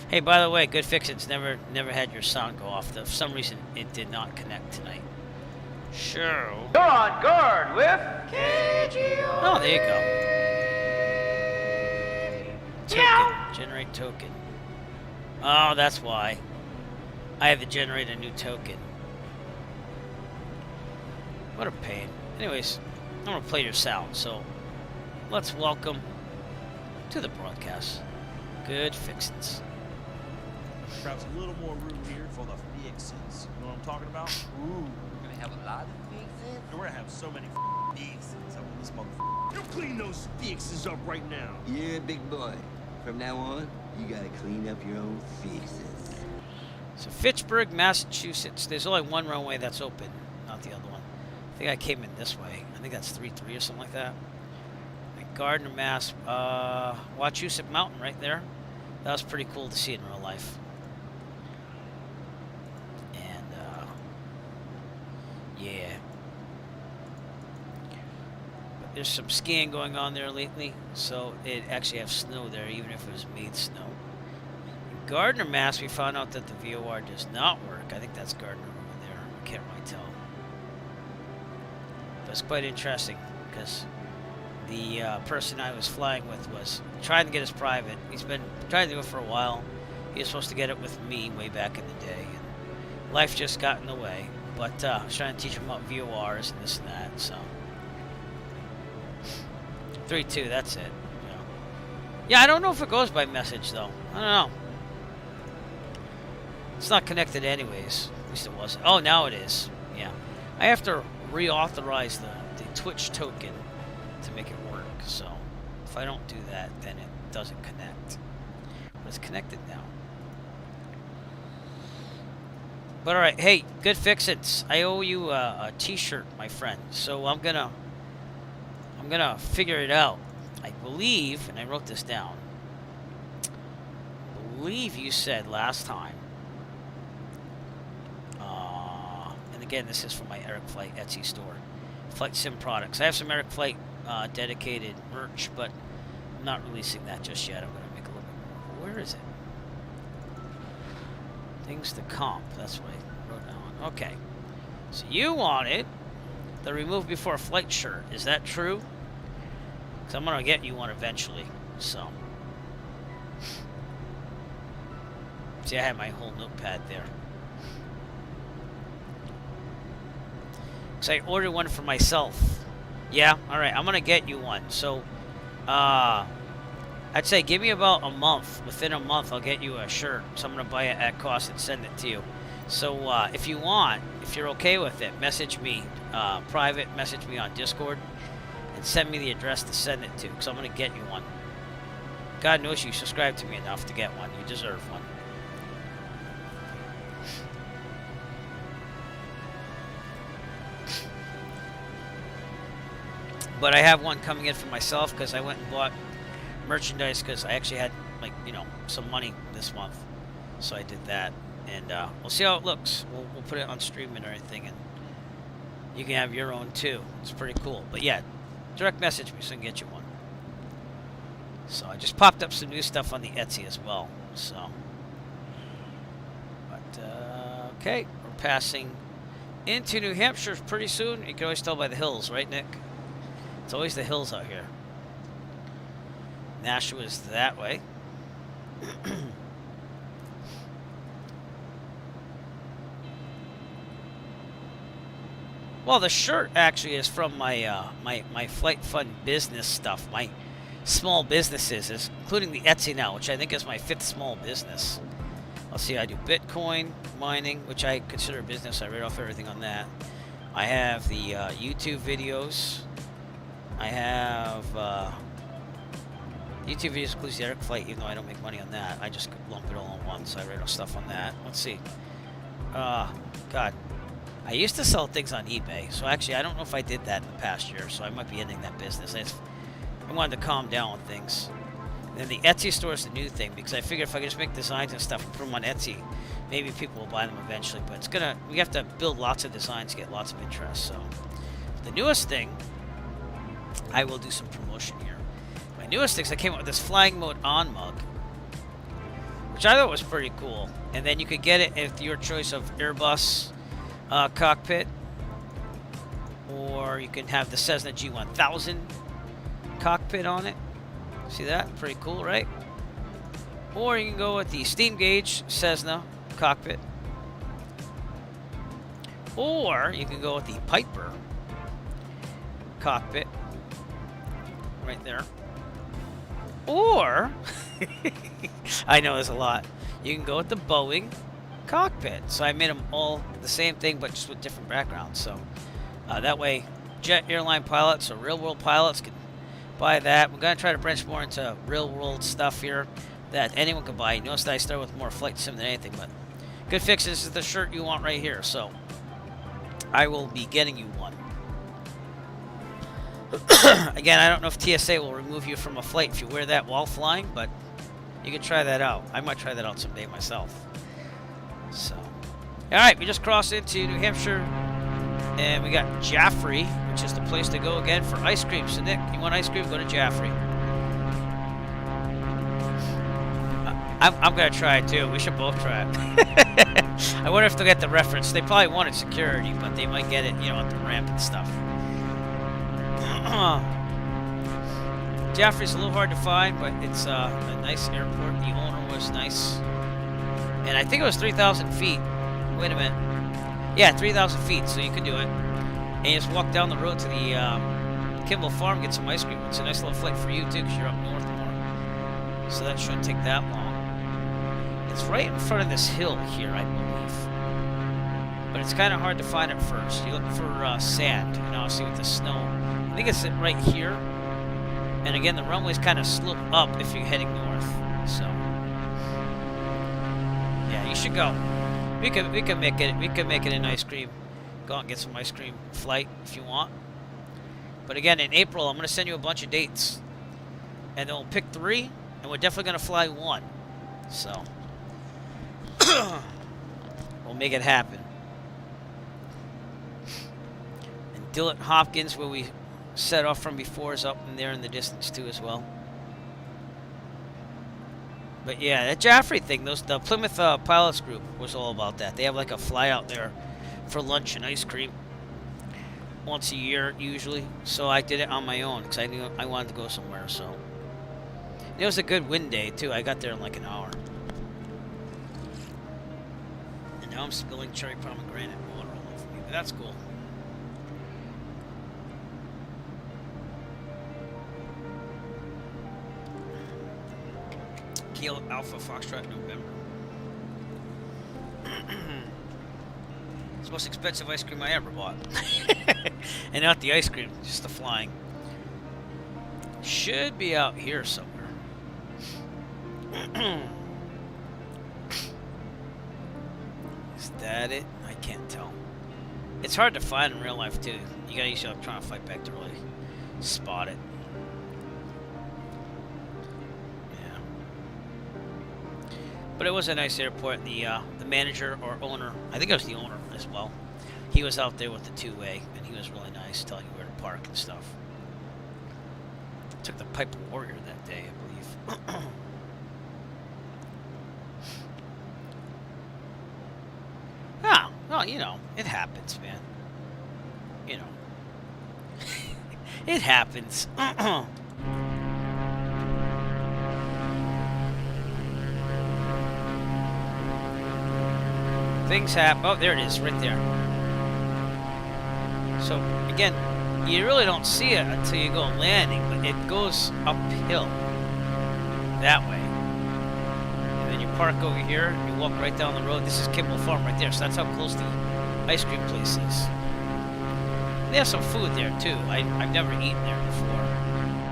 Hey, by the way, Good Fixins never had your sound go off. For some reason, it did not connect tonight. Sure. You're on guard with KGO. Oh, there you go. Token. Generate token. Oh, that's why. I have to generate a new token. What a pain. Anyways, I'm going to play your sound, so let's welcome to the broadcast Good Fixins. Perhaps a little more room here for the fixins. You know what I'm talking about? Ooh, we're gonna have a lot of fixes. We're gonna have so many fixins up in this motherfucker. You clean those fixes up right now. Yeah, big boy. From now on, you gotta clean up your own fixes. So Fitchburg, Massachusetts. There's only one runway that's open, not the other one. I think I came in this way. I think that's 3-3 or something like that. And Gardner, Mass. Wachusett Mountain right there. That was pretty cool to see in real life. Yeah. But there's some skiing going on there lately, so it actually have snow there, even if it was made snow. In Gardner, Mass, we found out that the VOR does not work. I think that's Gardner over there. I can't really tell. But it's quite interesting, because the person I was flying with was trying to get his private. He's been trying to do it for a while. He was supposed to get it with me way back in the day. And life just got in the way. But I was trying to teach him about VORs and this and that, so. 3-2, that's it. Yeah, I don't know if it goes by message, though. I don't know. It's not connected anyways. At least it wasn't. Oh, now it is. Yeah. I have to reauthorize the Twitch token to make it work. So, if I don't do that, then it doesn't connect. But it's connected now. But alright, hey, good fix-its. I owe you a t-shirt, my friend. So I'm gonna figure it out. I believe, and I wrote this down, I believe you said last time, and again, this is from my Eric Flight Etsy store, Flight Sim products. I have some Eric Flight dedicated merch, but I'm not releasing that just yet. I'm going to make a little bit more. Where is it? Things to comp. That's what I wrote down. Okay. So you wanted the remove before flight shirt. Is that true? Because I'm going to get you one eventually. So. See, I have my whole notepad there. Because I ordered one for myself. Yeah? Alright, I'm going to get you one. So, I'd say give me about a month. Within a month, I'll get you a shirt. So I'm going to buy it at cost and send it to you. So, if you want, if you're okay with it, message me, private, message me on Discord, and send me the address to send it to, because I'm going to get you one. God knows you subscribe to me enough to get one. You deserve one. But I have one coming in for myself because I went and bought merchandise because I actually had, like, you know, some money this month. So I did that. And we'll see how it looks. We'll put it on stream and everything. And you can have your own too. It's pretty cool. But yeah, direct message me so I can get you one. So I just popped up some new stuff on the Etsy as well. So. But, okay. We're passing into New Hampshire pretty soon. You can always tell by the hills, right, Nick? It's always the hills out here. Nashua is that way. Well, the shirt actually is from my my Flight Fun business stuff. My small businesses, including the Etsy now, which I think is my 5th small business. Let's see, I do Bitcoin mining, which I consider a business. I read off everything on that. I have the YouTube videos. I have YouTube videos includes the Eric Flight, even though I don't make money on that. I just lump it all in one, so I write off stuff on that. Let's see. God. I used to sell things on eBay, so actually I don't know if I did that in the past year, so I might be ending that business. I wanted to calm down on things. Then the Etsy store is the new thing, because I figured if I could just make designs and stuff and put them on Etsy, maybe people will buy them eventually. But we have to build lots of designs to get lots of interest. So the newest thing, I will do some promotion here. My newest things, I came up with this flying mode on mug, which I thought was pretty cool. And then you could get it with your choice of Airbus cockpit, or you can have the Cessna G1000 cockpit on it. See that? Pretty cool, right? Or you can go with the steam gauge Cessna cockpit, or you can go with the Piper cockpit right there, or I know there's a lot. You can go with the Boeing cockpit. So I made them all the same thing, but just with different backgrounds. So that way, jet airline pilots or real-world pilots can buy that. We're going to try to branch more into real-world stuff here that anyone can buy. You notice that I start with more flight sim than anything, but good fix. This is the shirt you want right here. So I will be getting you one. Again, I don't know if TSA will remove you from a flight if you wear that while flying, but you can try that out. I might try that out someday myself. So, alright, we just crossed into New Hampshire, and we got Jaffrey, which is the place to go again for ice cream. So, Nick, you want ice cream? Go to Jaffrey. I'm going to try it, too. We should both try it. I wonder if they'll get the reference. They probably wanted security, but they might get it, you know, at the ramp and stuff. Jaffrey's a little hard to find, but it's a nice airport. The owner was nice. And I think it was 3,000 feet. Wait a minute. Yeah, 3,000 feet, so you could do it. And you just walk down the road to the Kimball Farm, get some ice cream. It's a nice little flight for you, too, because you're up north more. So that shouldn't take that long. It's right in front of this hill here, I believe. But it's kind of hard to find at first. You look for sand, and obviously with the snow. I think it's right here. And again, the runways kind of slope up if you're heading north. So, yeah, you should go. We could make it. We could make it an ice cream. Go out and get some ice cream flight if you want. But again, in April, I'm going to send you a bunch of dates, and then we'll pick 3, and we're definitely going to fly 1. So, we'll make it happen. And Dillon Hopkins, where we set off from before, is up in there in the distance too as well. But yeah, that Jaffrey thing, the Plymouth pilots group was all about that. They have like a fly out there for lunch and ice cream once a year usually. So I did it on my own because I knew I wanted to go somewhere. So and it was a good wind day too. I got there in like an hour. And now I'm spilling cherry pomegranate water all over me, but that's cool. Kilo Alpha Foxtrot November. It's the most expensive ice cream I ever bought. And not the ice cream, just the flying. Should be out here somewhere. Is that it? I can't tell. It's hard to find in real life too. You gotta use your electronic flight back to really spot it. But it was a nice airport. The manager or owner, I think it was the owner as well, he was out there with the two-way, and he was really nice, telling you where to park and stuff. Took the Piper Warrior that day, I believe. Ah, well, you know, it happens, man. You know. It happens. Things happen. Oh, there it is, right there. So, again, you really don't see it until you go landing, but it goes uphill that way. And then you park over here, you walk right down the road. This is Kimball Farm right there, so that's how close the ice cream place is. They have some food there, too. I've never eaten there before.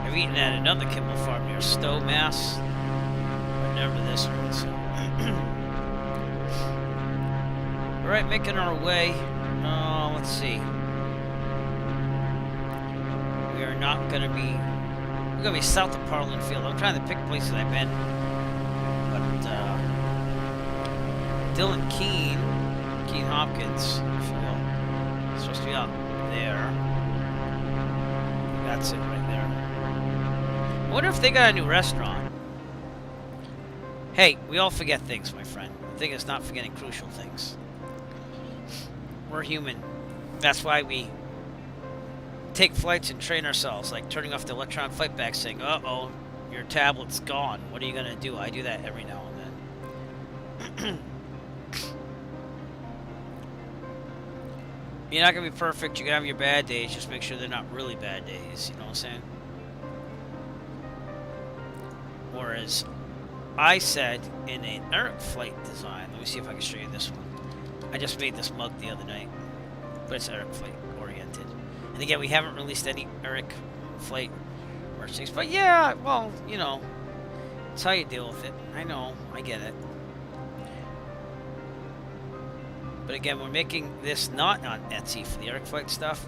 I've eaten at another Kimball Farm near Stowe, Mass. But never this one, so... Alright, making our way. Let's see. We are not going to be... We're going to be south of Parliament Field. I'm trying to pick places I've been. But, Dillon Keene Hopkins, if you will, is supposed to be out there. That's it right there. I wonder if they got a new restaurant. Hey, we all forget things, my friend. The thing is not forgetting crucial things. We're human. That's why we take flights and train ourselves, like turning off the electronic flight back saying, uh-oh, your tablet's gone. What are you going to do? I do that every now and then. You're not going to be perfect. You're going to have your bad days. Just make sure they're not really bad days. You know what I'm saying? Whereas I said in an Eric flight design, let me see if I can show you this one. I just made this mug the other night, but it's Eric flight oriented. And again, we haven't released any Eric flight merchandise, but yeah, well, you know, it's how you deal with it. I know, I get it. But again, we're making this not on Etsy for the Eric flight stuff.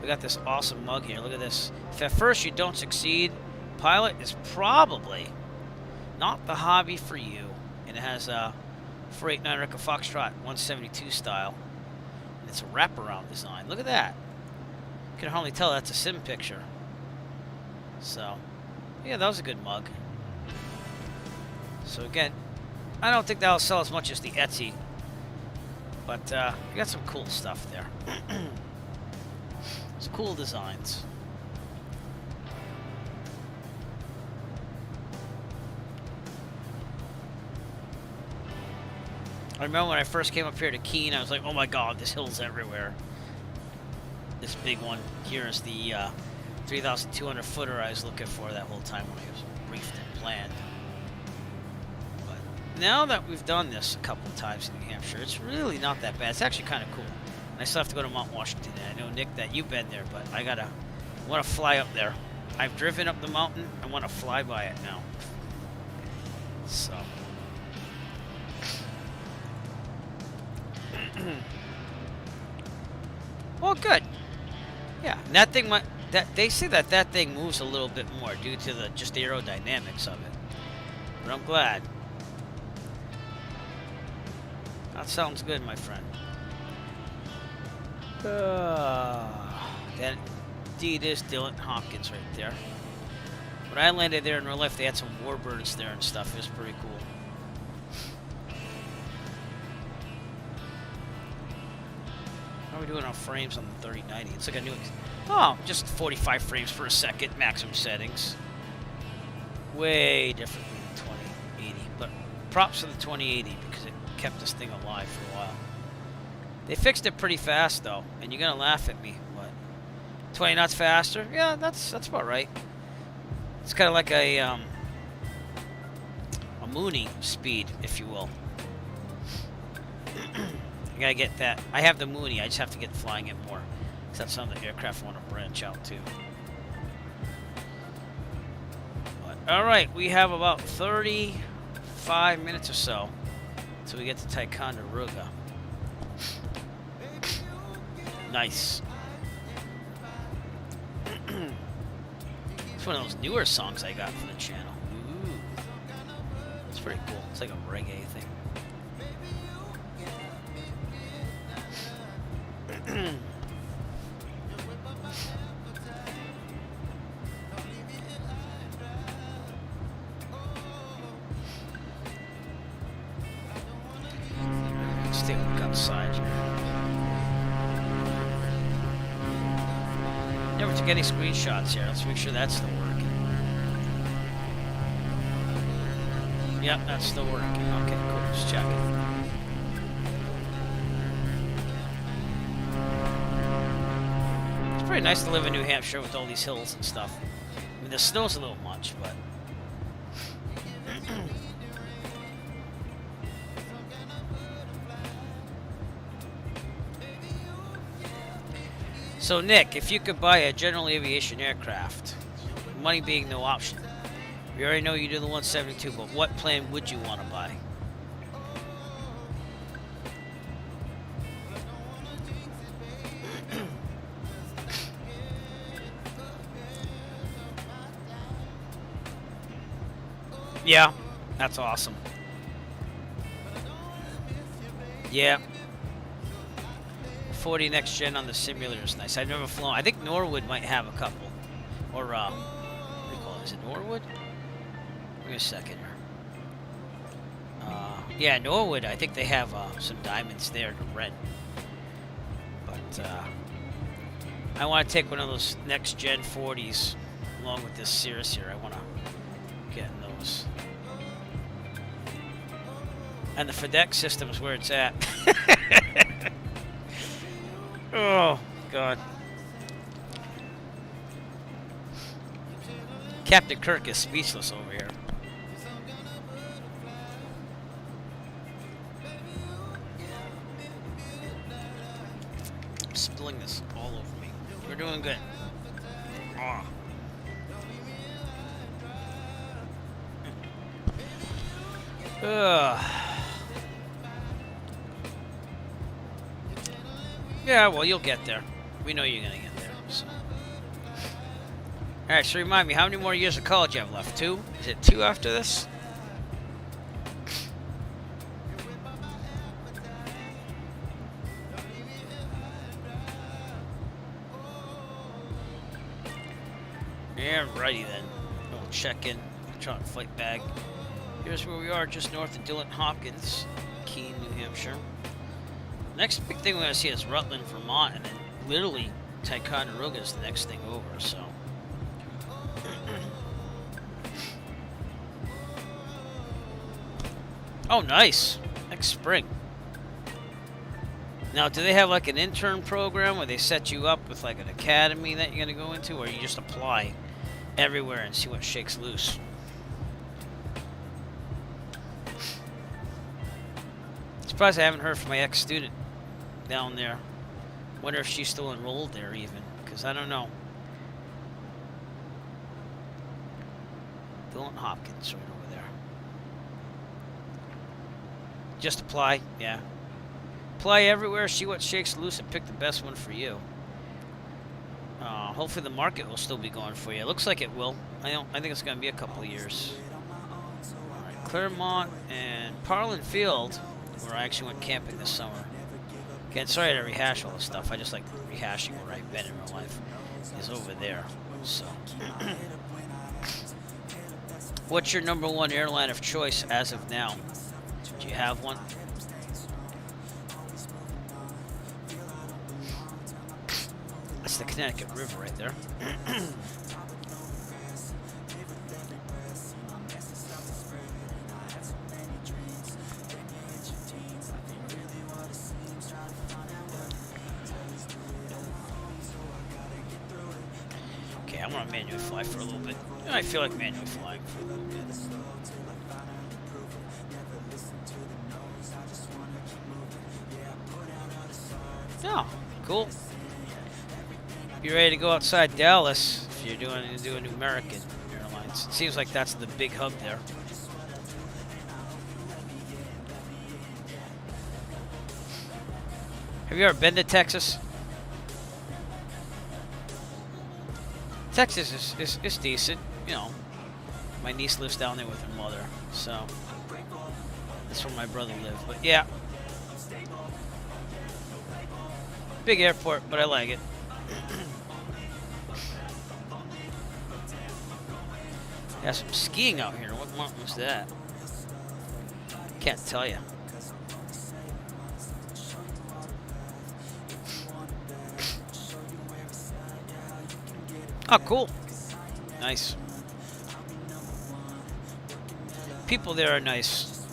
We got this awesome mug here. Look at this. If at first you don't succeed, Pilot is probably not the hobby for you. And it has a 489 Echo Foxtrot 172 style. And it's a wraparound design. Look at that. You can hardly tell that's a sim picture. So, yeah, that was a good mug. So again, I don't think that'll sell as much as the Etsy. But we got some cool stuff there. Some cool designs. I remember when I first came up here to Keene, I was like, oh my god, this hill's everywhere. This big one here is the 3,200 footer I was looking for that whole time when I was briefed and planned. But now that we've done this a couple of times in New Hampshire, it's really not that bad. It's actually kind of cool. And I still have to go to Mount Washington. And I know, Nick, that you've been there, but I want to fly up there. I've driven up the mountain. I want to fly by it now. So. Well, good. Yeah, and that thing might. They say that thing moves a little bit more due to just the aerodynamics of it. But I'm glad. That sounds good, my friend. That indeed is Dylan Hopkins right there. When I landed there in real life, they had some warbirds there and stuff. It was pretty cool. How are we doing on frames on the 3090? It's like a new... Oh, just 45 frames per second, maximum settings. Way different than the 2080. But props to the 2080 because it kept this thing alive for a while. They fixed it pretty fast, though. And you're going to laugh at me, but... 20 knots faster? Yeah, that's about right. It's kind of like a Mooney speed, if you will. I gotta get that. I have the Mooney. I just have to get flying it more. Because that's something the aircraft want to branch out to. But, all right, we have about 35 minutes or so until we get to Ticonderoga. Nice. It's one of those newer songs I got for the channel. Ooh. It's pretty cool. It's like a reggae thing. Let's take a look outside here. Never took any screenshots here. Let's make sure that's still working. Yep, that's still working. Okay, cool. Just checking. It's pretty nice to live in New Hampshire with all these hills and stuff. I mean, the snow's a little much, but... So, Nick, if you could buy a general aviation aircraft, money being no option, we already know you do the 172, but what plane would you want to buy? Yeah, that's awesome. Yeah. 40 next gen on the simulator is nice. I've never flown. I think Norwood might have a couple. Or, what do you call it? Is it Norwood? Give me a second here. Yeah, Norwood, I think they have some diamonds there to rent. But, I want to take one of those next gen 40s along with this Cirrus here. I want to get in those. And the FedEx system is where it's at. Oh, God. Captain Kirk is speechless over here. I'm spilling this all over me. We're doing good. Oh. Ugh. Yeah, well, you'll get there. We know you're going to get there. So. Alright, so remind me, how many more years of college you have left? 2? Is it 2 after this? Yeah, righty then. We'll check in. Electronic flight bag. Here's where we are, just north of Dylan Hopkins, Keene, New Hampshire. Next big thing we're going to see is Rutland, Vermont, and then literally Ticonderoga is the next thing over, so. Oh, nice. Next spring. Now, do they have like an intern program where they set you up with like an academy that you're going to go into, or you just apply everywhere and see what shakes loose? Surprised I haven't heard from my ex-student down there. Wonder if she's still enrolled there even, because I don't know. Dylan Hopkins right over there. Just apply, yeah. Apply everywhere, see what shakes loose, and pick the best one for you. Hopefully the market will still be going for you. It looks like it will. I think it's going to be a couple of years. All right, Claremont and Parlin Field, where I actually went camping this summer. Again, sorry to rehash all this stuff. I just like rehashing where I've been in real life. Is over there. So, what's your #1 airline of choice as of now? Do you have one? That's the Connecticut River right there. Okay, I'm gonna manually fly for a little bit. I feel like manually flying for a little bit. Oh, cool. Be ready to go outside Dallas if you're doing American Airlines. It seems like that's the big hub there. Have you ever been to Texas? Texas is decent, you know. My niece lives down there with her mother, so that's where my brother lived. But yeah, big airport, but I like it. Got some skiing out here. What month was that? Can't tell you. Oh, cool. Nice. People there are nice.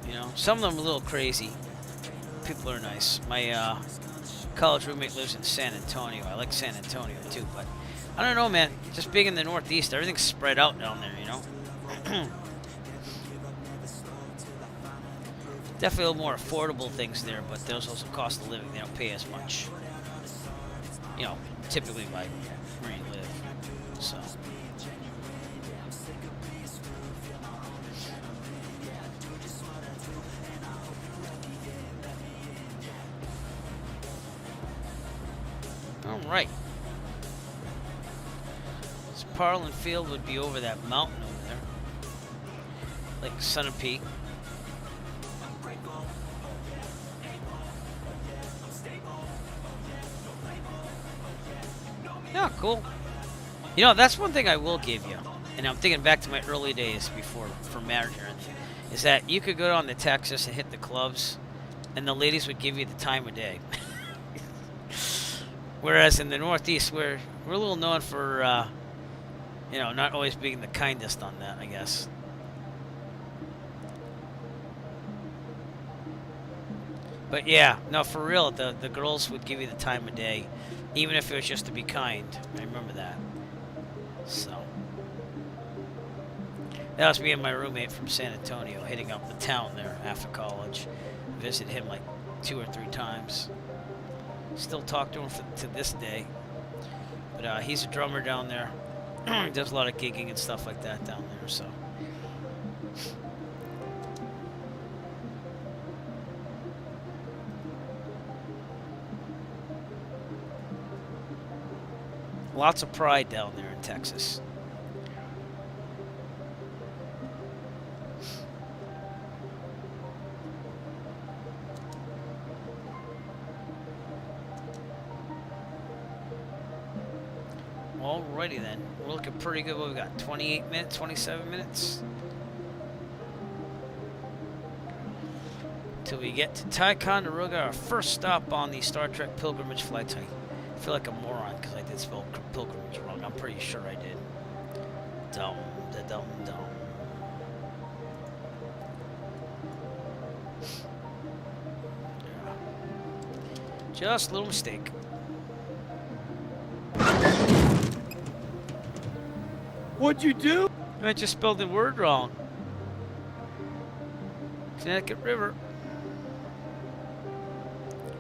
You know, some of them are a little crazy. People are nice. My college roommate lives in San Antonio. I like San Antonio too, but I don't know, man. Just being in the Northeast, everything's spread out down there, you know? Definitely a little more affordable things there, but those also cost of living. They don't pay as much. You know, typically by where you live. So. All right. So Parlin Field would be over that mountain over there, like Sunapee. Yeah, cool. You know, that's one thing I will give you, and I'm thinking back to my early days before for marriage or anything, is that you could go down to Texas and hit the clubs, and the ladies would give you the time of day. Whereas in the Northeast, we're a little known for, you know, not always being the kindest on that, I guess. But yeah, no, for real, the girls would give you the time of day, even if it was just to be kind. I remember that. So that was me and my roommate from San Antonio hitting up the town there after college. Visit him like 2 or 3 times. Still talk to him to this day. But he's a drummer down there. He does a lot of gigging and stuff like that down there. So. Lots of pride down there in Texas. Alrighty then. We're looking pretty good. What we got? 28 minutes, 27 minutes? Till we get to Ticonderoga, our first stop on the Star Trek Pilgrimage flight. I feel like a moron because I did spell Pilgrimage wrong. I'm pretty sure I did. Dumb. Just a little mistake. What'd you do? I just spelled the word wrong. Connecticut River.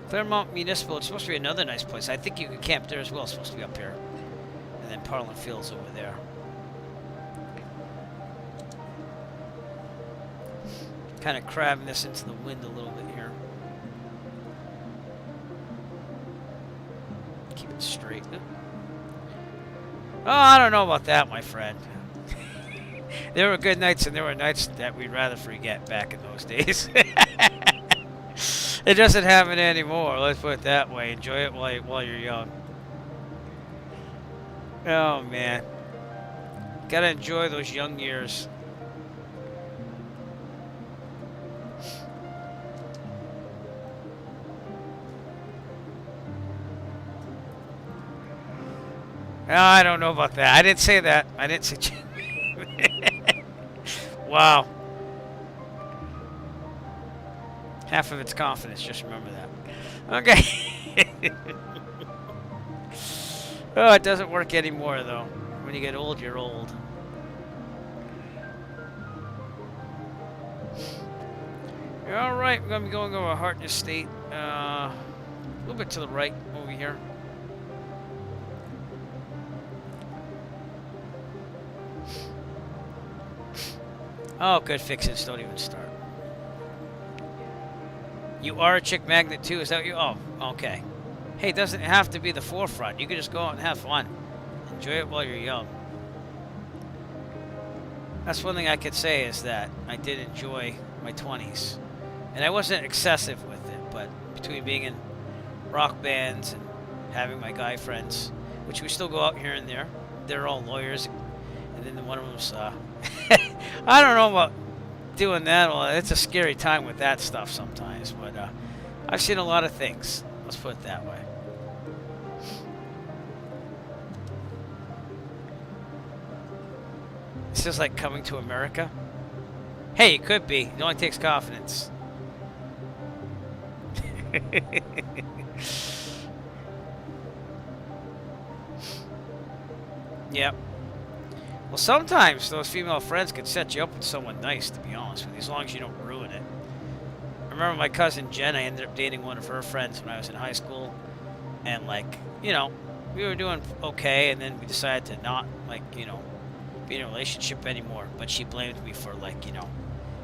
Claremont Municipal. It's supposed to be another nice place. I think you can camp there as well. It's supposed to be up here. And then Parliament Field's over there. Kind of crabbing this into the wind a little bit here. Keep it straight. Oh, I don't know about that, my friend. There were good nights and there were nights that we'd rather forget back in those days. It doesn't happen anymore, let's put it that way. Enjoy it while you're young. Oh, man. Gotta enjoy those young years. Oh, I don't know about that. I didn't say that. I didn't say... Wow. Half of it's confidence, just remember that. Okay. Oh, it doesn't work anymore, though. When you get old, you're old. All right, we're going to be going over Harton Estate. A little bit to the right over here. Oh, good fixes. Don't even start. You are a chick magnet too? Is that what you? Oh, okay. Hey, it doesn't have to be the forefront. You can just go out and have fun. Enjoy it while you're young. That's one thing I could say is that I did enjoy my 20s. And I wasn't excessive with it, but between being in rock bands and having my guy friends, which we still go out here and there. They're all lawyers. And then one of them's, I don't know about doing that. Well, it's a scary time with that stuff sometimes, but I've seen a lot of things. Let's put it that way. This is like coming to America. Hey, it could be. It only takes confidence. Yep. Well, sometimes those female friends could set you up with someone nice, to be honest with you, as long as you don't ruin it. I remember my cousin Jen, I ended up dating one of her friends when I was in high school. And, like, you know, we were doing okay, and then we decided to not, like, you know, be in a relationship anymore. But she blamed me for, like, you know,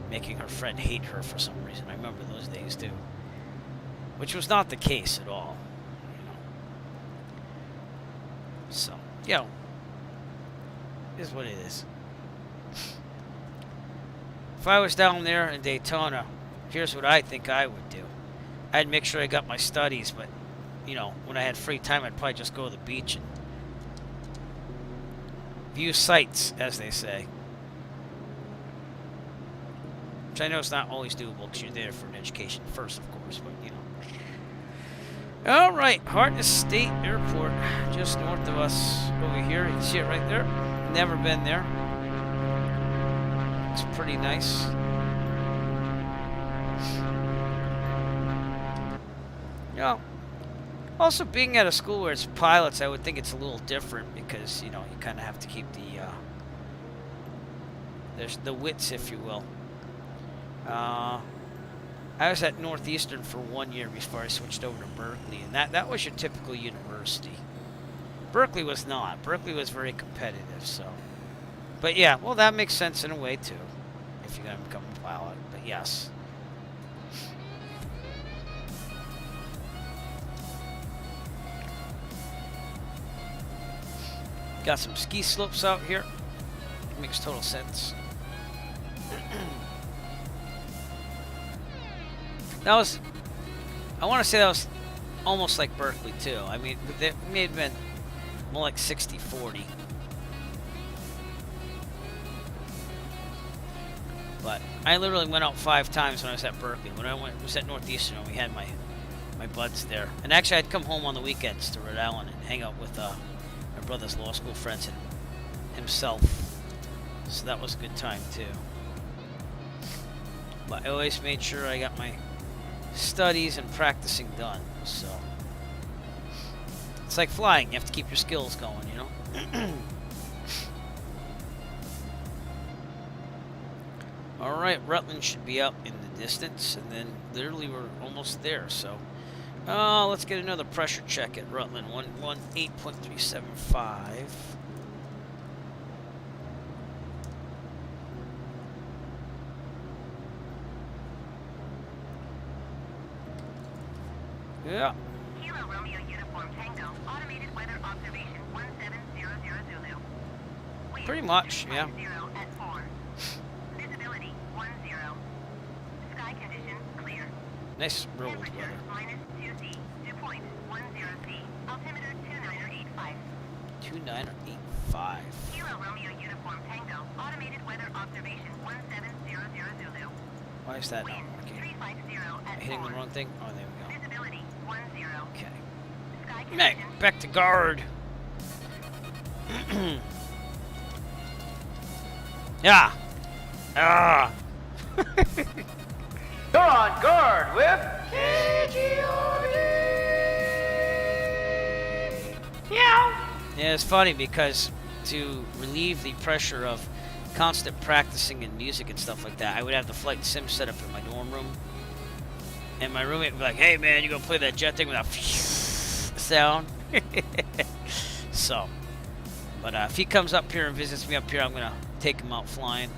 making her friend hate her for some reason. I remember those days, too. Which was not the case at all. You know. So, you know. Is what it is. If I was down there in Daytona, here's what I think I would do. I'd make sure I got my studies, but, you know, when I had free time, I'd probably just go to the beach and view sights, as they say. Which I know is not always doable because you're there for an education first, of course, but, you know. All right, Harton Estate Airport, just north of us over here. You can see it right there. Never been there. It's pretty nice. You know, also being at a school where it's pilots, I would think it's a little different because, you know, you kind of have to keep there's the wits, if you will. I was at Northeastern for 1 year before I switched over to Berkeley, and that was your typical university. Berkeley was not. Berkeley was very competitive, so. But yeah, well, that makes sense in a way, too, if you're going to become a pilot. But yes. Got some ski slopes out here. Makes total sense. That was, I want to say that was almost like Berkeley, too. I mean, it may have been more like 60-40. But I literally went out 5 times when I was at Berkeley. When I was at Northeastern, we had my buds there. And actually, I'd come home on the weekends to Rhode Island and hang out with my brother's law school friends and himself. So that was a good time, too. But I always made sure I got my studies and practicing done. So It's like flying. You have to keep your skills going, you know? Alright, Rutland should be up in the distance, and then literally we're almost there, so... let's get another pressure check at Rutland. 118.375. Yeah. Kilo Romeo Uniform Tango, automated weather observation 1700 Zulu. Wind Pretty much, yeah. 250 at 4. Visibility 10. Sky condition clear. Nice road Temperature weather. minus 2C, dew point 10C. Altimeter 2985. 2985. Kilo Romeo Uniform Tango, automated weather observation 1700 Zulu. Why is that not Wind working? 350 Am I at hitting 4. the wrong thing? Oh, there we go. Visibility 10. Okay. Sky Nick, condition back to guard. Yeah. Ah. You're on guard with Yeah, it's funny because to relieve the pressure of constant practicing and music and stuff like that, I would have the flight sim set up in my dorm room. And my roommate would be like, hey man, you gonna play that jet thing without sound? So, but if he comes up here and visits me up here, I'm gonna take him out flying.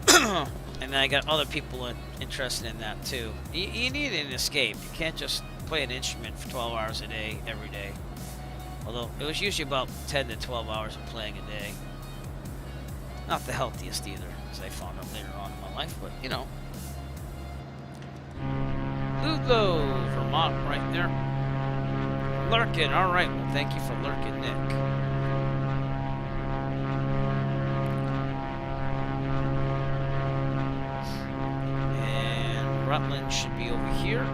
And then I got other people interested in that too. You need an escape. You can't just play an instrument for 12 hours a day, every day. Although, it was usually about 10 to 12 hours of playing a day. Not the healthiest either, as I found out later on in my life, but, you know. Ludlow, Vermont, right there. Lurkin, alright, well, thank you for lurking, Nick. And Rutland should be over here.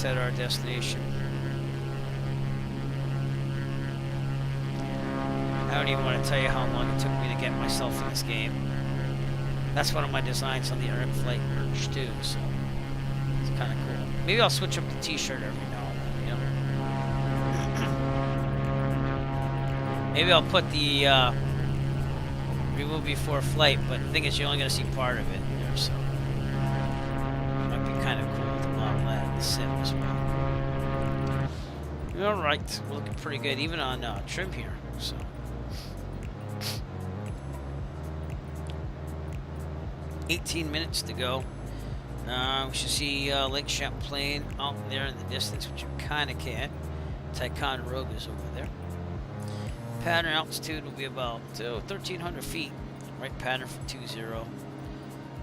At our destination. I don't even want to tell you how long it took me to get myself in this game. That's one of my designs on the Eric Flight merch too, so it's kind of cool. Maybe I'll switch up the t-shirt every now and then, you know? Maybe I'll put the remove before flight, but the thing is you're only going to see part of it there, so it might be kind of cool to model that in the sim as well. Alright, we're looking pretty good, even on trim here, so. $18 minutes to go. We should see Lake Champlain out there in the distance, which you kind of can't. Ticonderoga's over there. Pattern altitude will be about 1,300 feet. Right pattern for 20.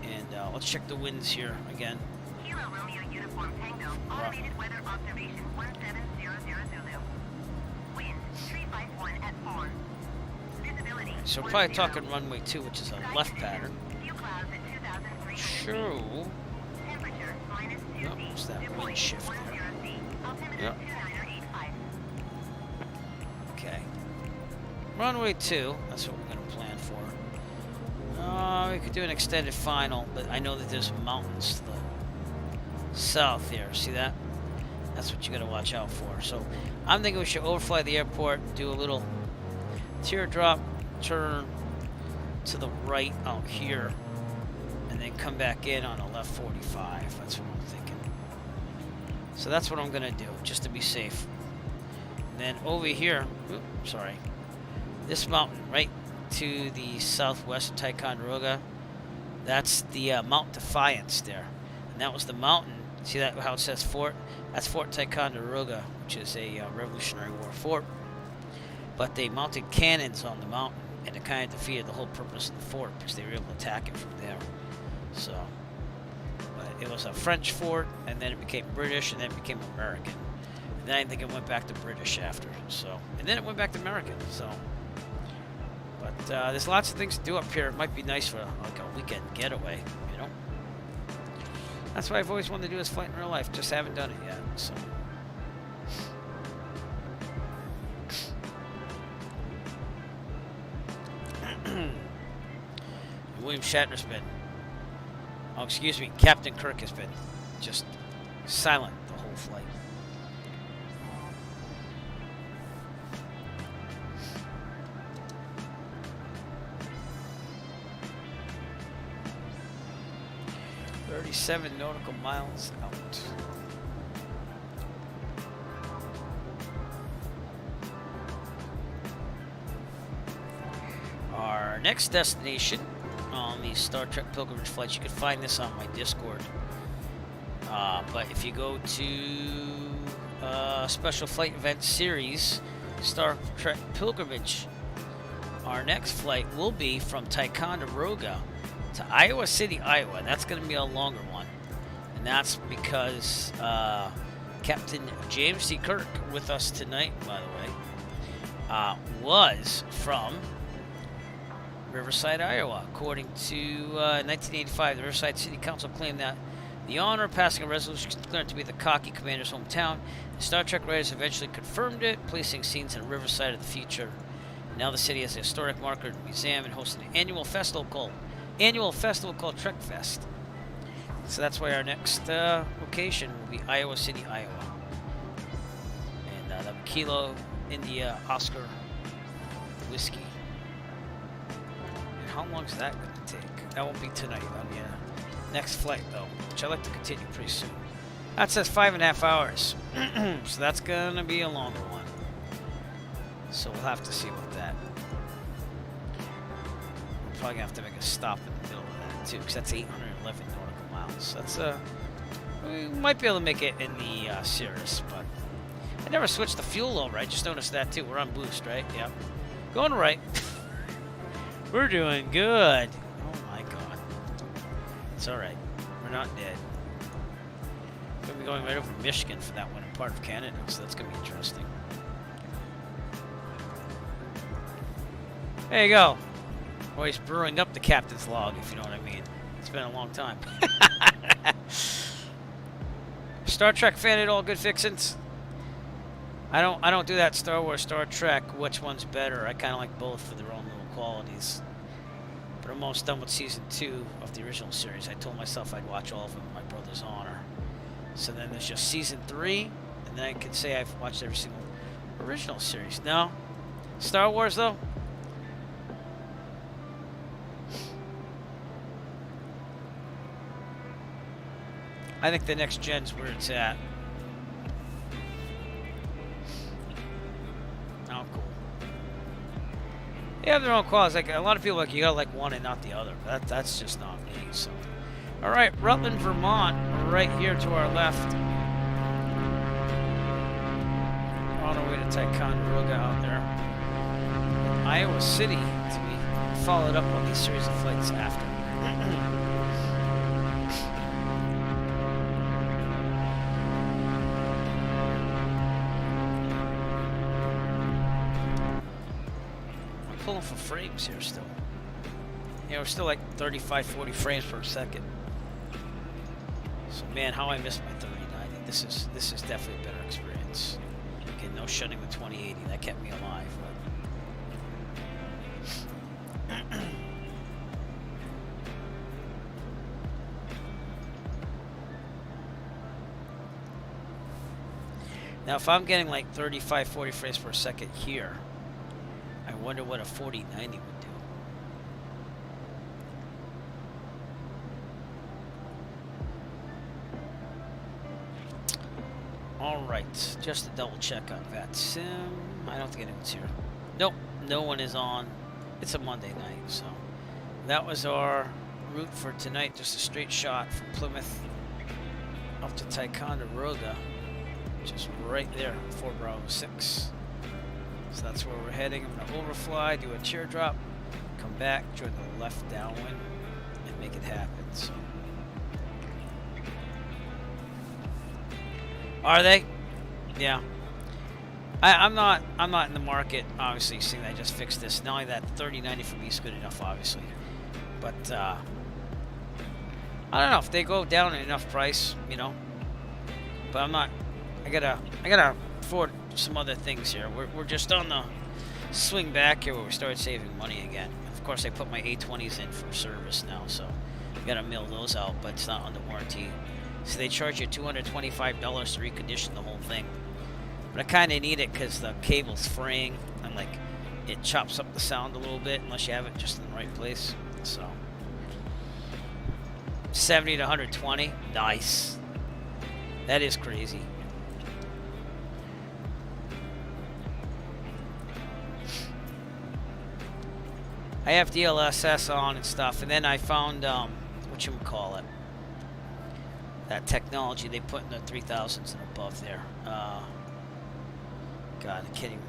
And let's check the winds here again. Kilo Romeo Uniform Tango, automated weather observation 1700 Zulu. Wind 351 at 4. Visibility. So we're probably talking runway 2, which is a left pattern. Few clouds at 2,300 True. Temperature minus 2 Yep, it's that wind shift there. 10C. Altimeter Yep. 2985. Okay. Runway 2, that's what we're going to plan for. We could do an extended final, but I know that there's mountains to the south here. See that? That's what you got to watch out for. So I'm thinking we should overfly the airport, do a little teardrop turn to the right out here, and then come back in on a left 45. That's what I'm thinking. So that's what I'm going to do, just to be safe. And then over here, sorry, this mountain right to the southwest of Ticonderoga, that's the Mount Defiance there. And that was the mountain, see that how it says fort? That's Fort Ticonderoga, which is a Revolutionary War fort. But they mounted cannons on the mountain, and it kind of defeated the whole purpose of the fort because they were able to attack it from there. So, but it was a French fort, and then it became British, and then it became American. And then I think it went back to British after. So, and then it went back to American. So, but there's lots of things to do up here. It might be nice for like a weekend getaway, you know. That's what I've always wanted to do is flight in real life. Just haven't done it yet. So. William Shatner's been, oh, excuse me, Captain Kirk has been just silent the whole flight. "37 nautical miles out." Our next destination on the Star Trek Pilgrimage flights, you can find this on my Discord. But if you go to Special Flight Event Series, Star Trek Pilgrimage, our next flight will be from Ticonderoga to Iowa City, Iowa. That's going to be a longer one. And that's because Captain James C. Kirk, with us tonight, by the way, was from Riverside, Iowa. According to 1985, the Riverside City Council claimed that the honor of passing a resolution declared to be the cocky commander's hometown. The Star Trek writers eventually confirmed it, placing scenes in Riverside of the future. Now the city has a historic marker and museum and hosts an annual festival called Trek Fest. So that's why our next location will be Iowa City, Iowa. And the Kilo India Oscar whiskey. And how long is that going to take? That won't be tonight. That'll be next flight, though, which I'd like to continue pretty soon. That says 5.5 hours. So that's going to be a longer one. So we'll have to see about that. We're probably going to have to make a stop in the middle of that, too, because that's 811 nautical miles. That's, we might be able to make it in the Cirrus, but I never switched the fuel over. I just noticed that, too. We're on boost, right? Yep. Going right. We're doing good. Oh, my God. It's all right. We're not dead. We're going to be going right over Michigan for that one in part of Canada, so that's going to be interesting. There you go. Always brewing up the captain's log, if you know what I mean. It's been a long time. Star Trek fan at all, good fixins? I don't do that Star Wars, Star Trek, which one's better. I kind of like both for their own little qualities. But I'm almost done with season 2 of the original series. I told myself I'd watch all of them in my brother's honor. So then there's just season 3, and then I can say I've watched every single original series. No? Star Wars, though? I think the next gen's where it's at. Oh, cool. They have their own qualities. Like a lot of people, like you gotta like one and not the other. But that's just not me. So, all right, Rutland, Vermont, right here to our left. On our way to Ticonderoga out there. And Iowa City to be followed up on these series of flights after. Pulling for frames here still. Yeah, we're still like 35, 40 frames per second. So man, how I missed my 3090. This is definitely a better experience. Okay, no shutting the 2080. That kept me alive. But now if I'm getting like 35, 40 frames per second here, I wonder what a 4090 would do. Alright, just to double check on VATSIM. I don't think anyone's here. Nope, no one is on. It's a Monday night, so that was our route for tonight. Just a straight shot from Plymouth up to Ticonderoga, which is right there, 4B6. So that's where we're heading. I'm going to overfly, do a teardrop, come back, join the left downwind, and make it happen. So, are they? Yeah. I'm not in the market. Obviously, seeing that I just fixed this. Not only that, 3090 for me is good enough, obviously. But I don't know if they go down in enough price, you know. But I'm not. I gotta afford some other things here. We're just on the swing back here where we started saving money again. Of course, I put my A20s in for service now, so I gotta mail those out, but it's not under warranty. So they charge you $225 to recondition the whole thing. But I kind of need it because the cable's fraying, and like it chops up the sound a little bit unless you have it just in the right place. So 70 to 120, nice. That is crazy. I have DLSS on and stuff, and then I found whatchamacallit, that technology they put in the 3000s and above there. God, I'm kidding.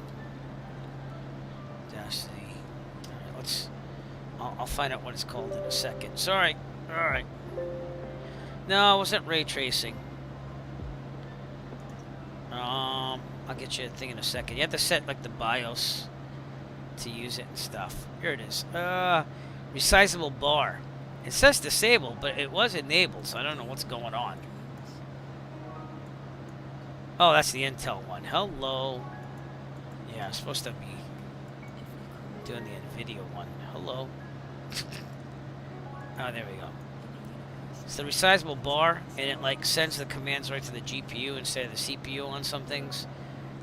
Dash the. Alright, let's. I'll find out what it's called in a second. Sorry. Alright. No, it wasn't ray tracing. I'll get you a thing in a second. You have to set like the BIOS to use it and stuff. Here it is. Resizable bar. It says disabled, but it was enabled, so I don't know what's going on. Oh, that's the Intel one. Hello. Yeah, I'm supposed to be doing the NVIDIA one. Hello. Oh, there we go. It's the resizable bar, and it like sends the commands right to the GPU instead of the CPU on some things.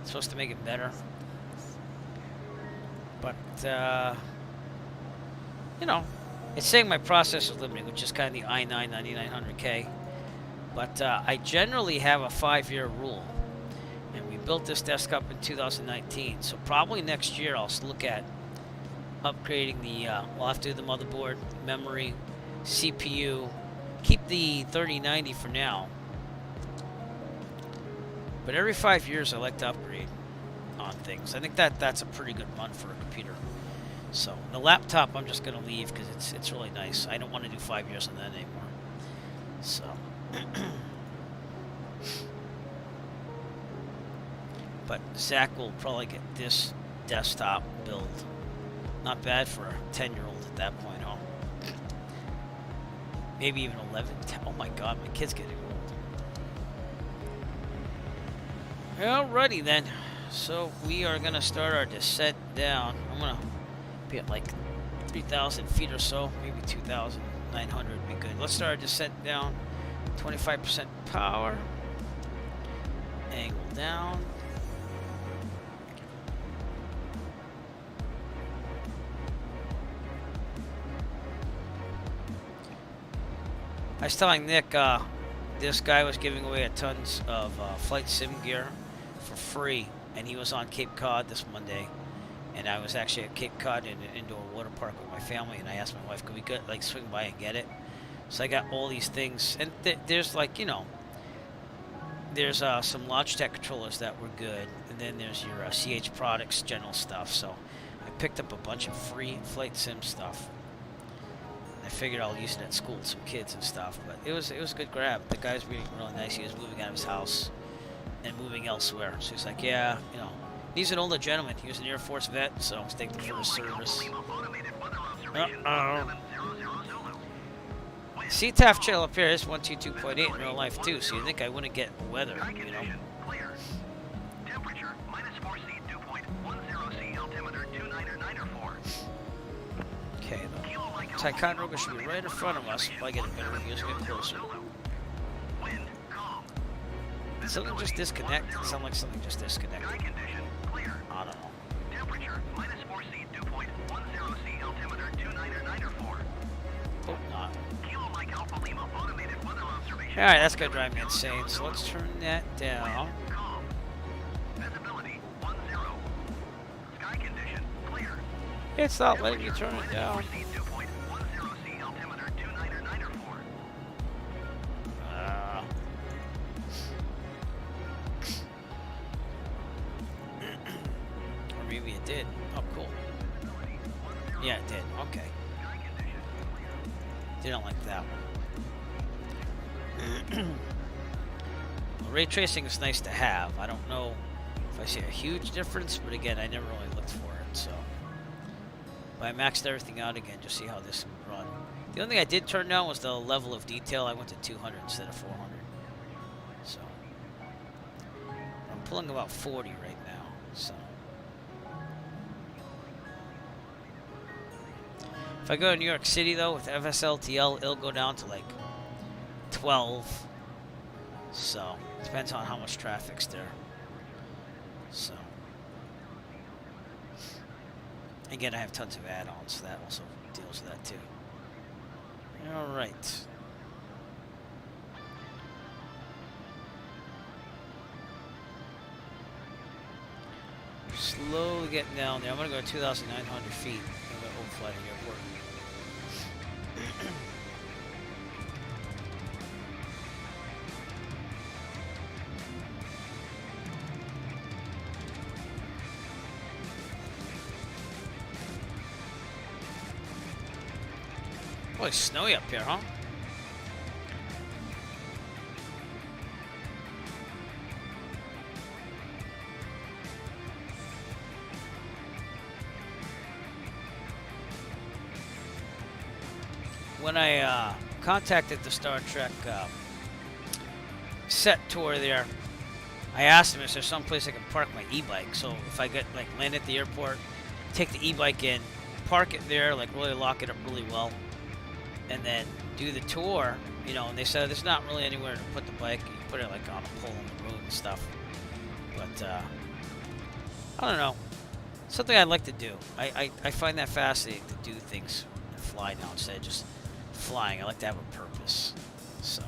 It's supposed to make it better. But, you know, it's saying my processor limited, which is kind of the i9-9900K. But I generally have a 5-year rule. And we built this desktop in 2019. So probably next year I'll look at upgrading the, we'll have to do the motherboard, memory, CPU. Keep the 3090 for now. But every 5 years I like to upgrade on things. I think that's a pretty good run for a computer. So the laptop I'm just gonna leave because it's really nice. I don't want to do 5 years on that anymore. So but Zach will probably get this desktop build. Not bad for a 10-year-old at that point, huh? Maybe even 11, 10. Oh my god, my kid's getting old. Alrighty then. So we are gonna start our descent down. I'm gonna be at like 3,000 feet or so, maybe 2,900 would be good. Let's start our descent down. 25% power. Angle down. I was telling Nick, this guy was giving away a tons of flight sim gear for free, and he was on Cape Cod this Monday, and I was actually at Cape Cod in an indoor water park with my family, and I asked my wife, could we like swing by and get it? So I got all these things, and there's like, you know, there's some Logitech controllers that were good, and then there's your CH Products general stuff. So I picked up a bunch of free flight sim stuff. I figured I'll use it at school with some kids and stuff, but it was a good grab. The guy's really nice. He was moving out of his house and moving elsewhere. So he's like, yeah, you know, he's an older gentleman. He was an Air Force vet, so I was thankful for his service. CTAF channel up here is 122.8 in real life too, so you think I wouldn't get weather, you know? Temperature -4C, dew point 10C, altimeter 2994. Okay, though. Ticonderoga should be right in front of us if I get a better view as we get closer. Did something just disconnect? It sounded like something just disconnected. I don't know. Temperature -4C, dew point 10C, altimeter 2994. Hope not. Kilo Mike Alpha Lima, automated weather observation. Alright, that's gonna drive me insane, so let's turn that down. Calm. Visibility 10. Sky condition clear. It's not letting me turn it down. -4C, dew point 10C, altimeter 2994. Or maybe it did. Oh, cool. Yeah, it did. Okay. Didn't like that one. Well, ray tracing is nice to have. I don't know if I see a huge difference, but again, I never really looked for it, so. But I maxed everything out again, just see how this would run. The only thing I did turn down was the level of detail. I went to 200 instead of 400. So. I'm pulling about 40 right now, so. If I go to New York City, though, with FSLTL, it'll go down to like 12. So, depends on how much traffic's there. So, again, I have tons of add-ons, so that also deals with that too. All right. Slowly getting down there. I'm going to go 2,900 feet. I'm going to overfly the airport. Boy, it's snowy up here, huh? When I contacted the Star Trek set tour there, I asked him, is there some place I can park my e-bike? So if I get like land at the airport, take the e-bike in, park it there, like really lock it up really well, and then do the tour, you know. And they said there's not really anywhere to put the bike. You put it like on a pole in the road and stuff. But I don't know. Something I'd like to do. I find that fascinating to do things and fly now instead of just flying. I like to have a purpose. So.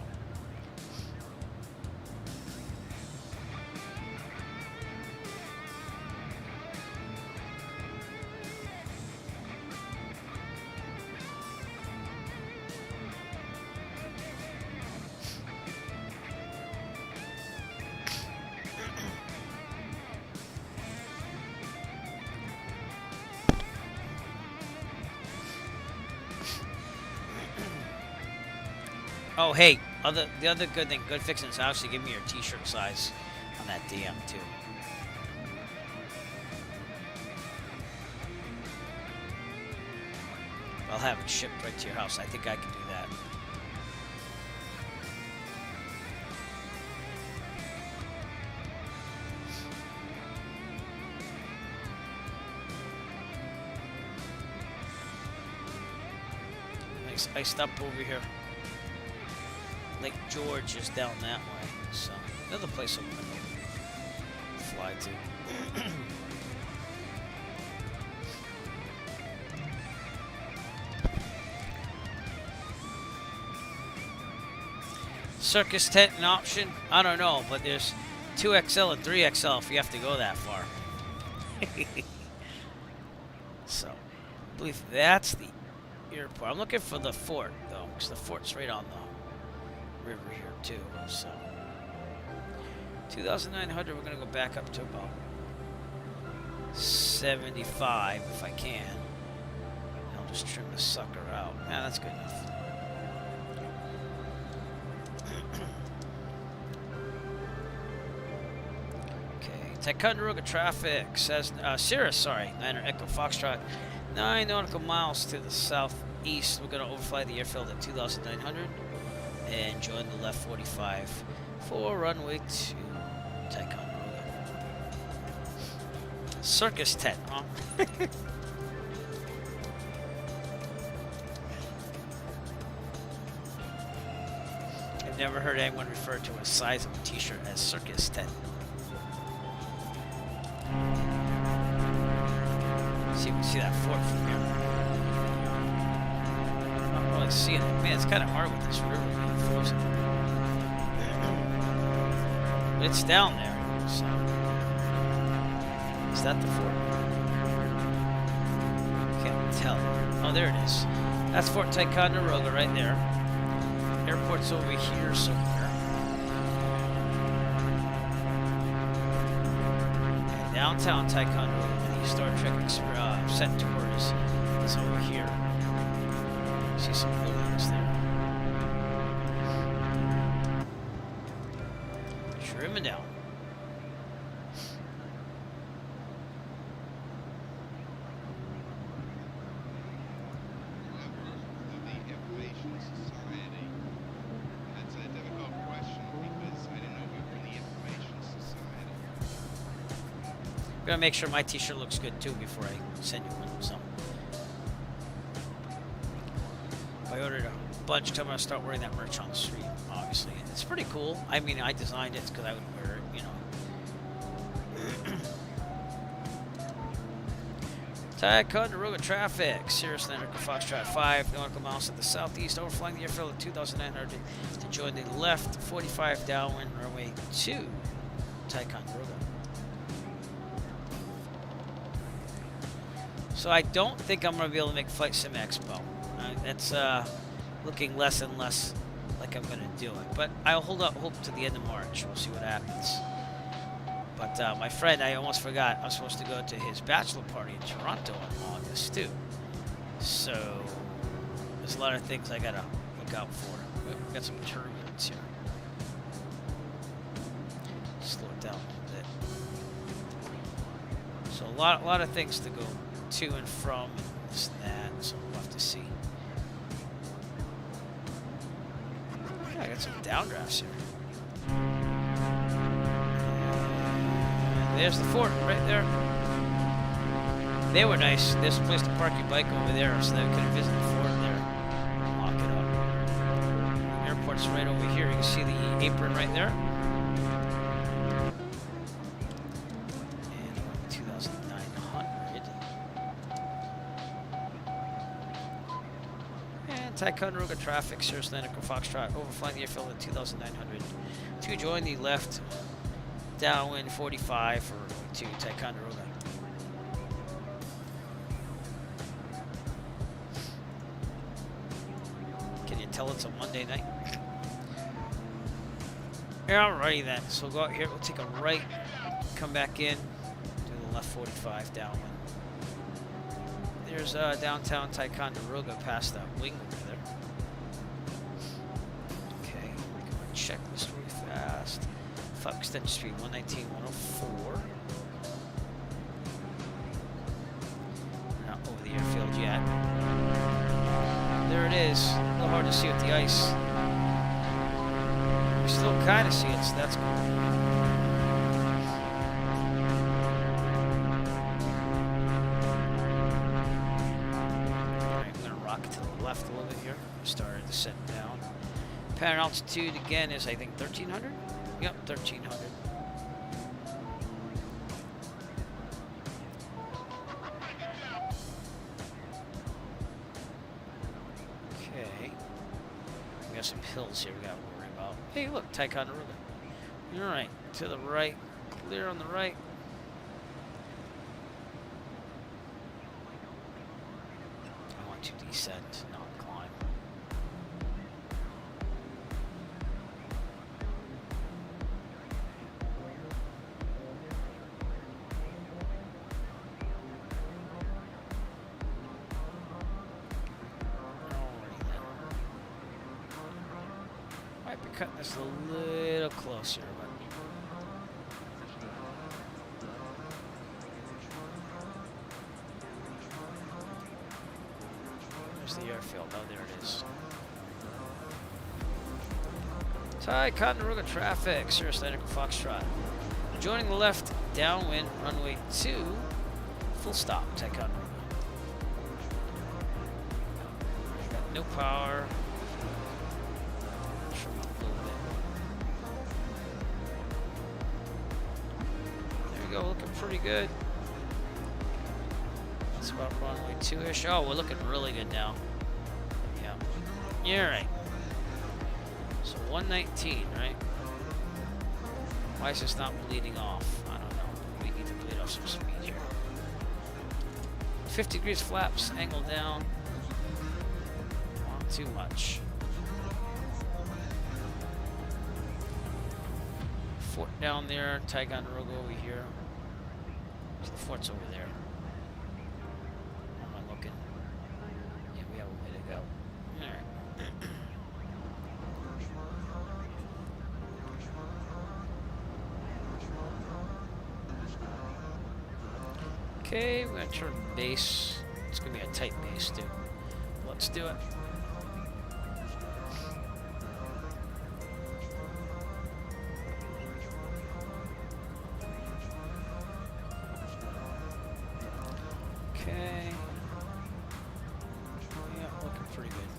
Oh, hey, the other good thing, good fixing is actually give me your t-shirt size on that DM, too. I'll have it shipped right to your house. I think I can do that. I stopped over here. Lake George is down that way, so another place I'm gonna fly to. Circus tent an option? I don't know, but there's 2XL and 3XL if you have to go that far. So, I believe that's the airport. I'm looking for the fort, though, because the fort's right on the river here too. So 2,900. We're gonna go back up to about 75 if I can. I'll just trim the sucker out. Yeah, that's good enough. Okay, Ticonderoga traffic says Cirrus, sorry, 9 Echo Foxtrot, 9 nautical miles to the southeast. We're gonna overfly the airfield at 2,900. And join the left 45 for runway to Ticonderoga. Circus tent, huh? I've never heard anyone refer to a size of a t-shirt as circus tent. See, we can see that fort from here. Not really seeing it. Man, it's kind of hard with this river being frozen. But it's down there, so. Is that the fort? Can't tell. Oh, there it is. That's Fort Ticonderoga right there. Airport's over here somewhere. And downtown Ticonderoga, the Star Trek set tour is over here. See some buildings there. Trimming down. I'm gonna make sure my t-shirt looks good too before I send you one. So I ordered a bunch because I'm going to start wearing that merch on the street, obviously. And it's pretty cool. I mean, I designed it because I would wear it, you know. Ticonderoga traffic. Cirrus Land Foxtrot 5, nautical miles to the southeast, overflying the airfield at 2,900 to join the left 45 downwind runway 2, Ticonderoga. So I don't think I'm going to be able to make Flight Sim Expo. That's looking less and less like I'm going to do it. But I'll hold up hope to the end of March. We'll see what happens. But my friend, I almost forgot, I was supposed to go to his bachelor party in Toronto in August, too. So there's a lot of things I got to look out for. We've got some turbulence here. Slow it down a little bit. So a lot of things to go to and from, and this and that, so we'll have to see. Yeah, I got some downdrafts here. And there's the fort right there. They were nice. There's a place to park your bike over there, so that we could visit the fort there. Lock it up. The airport's right over here. You can see the apron right there. Ticonderoga traffic, Cirrus Land Foxtrot, overflying the airfield at 2,900 to join the left downwind 45 for to Ticonderoga. Can you tell it's a Monday night? Alrighty then, so we'll go out here, we'll take a right, come back in, do the left 45 downwind. There's downtown Ticonderoga past that wing over there. Okay, look at my checklist really fast. 5 extension speed, 119, 104. We're not over the airfield yet. There it is. A little hard to see with the ice. We still kind of see it, so that's cool. Left a little bit here. Started to set down. Pattern altitude again is I think 1,300. Yep, 1,300. Okay. We got some hills here we got to worry about. Hey, look, Ticonderoga. All right, to the right, clear on the right. I want to descend, not climb. Might be cutting this a little closer, but the airfield. Oh, there it is. Ticonderoga traffic, Cirrus Land Foxtrot. Joining the left, downwind, runway 2, full stop, Ticonderoga. Got no power. Trim up a little bit. There we go, looking pretty good. That's about runway 2-ish. Oh, we're looking really good now. Yeah, right. So 119, right? Why is this not bleeding off? I don't know. We need to bleed off some speed here. 50 degrees flaps, angle down. Not too much. Fort down there, Ticonderoga over here. So the fort's over there. Am I looking? Yeah, we have a way to go. Alright. Okay, we're gonna turn base. It's gonna be a tight base too. Let's do it. Okay. Yeah, looking pretty good.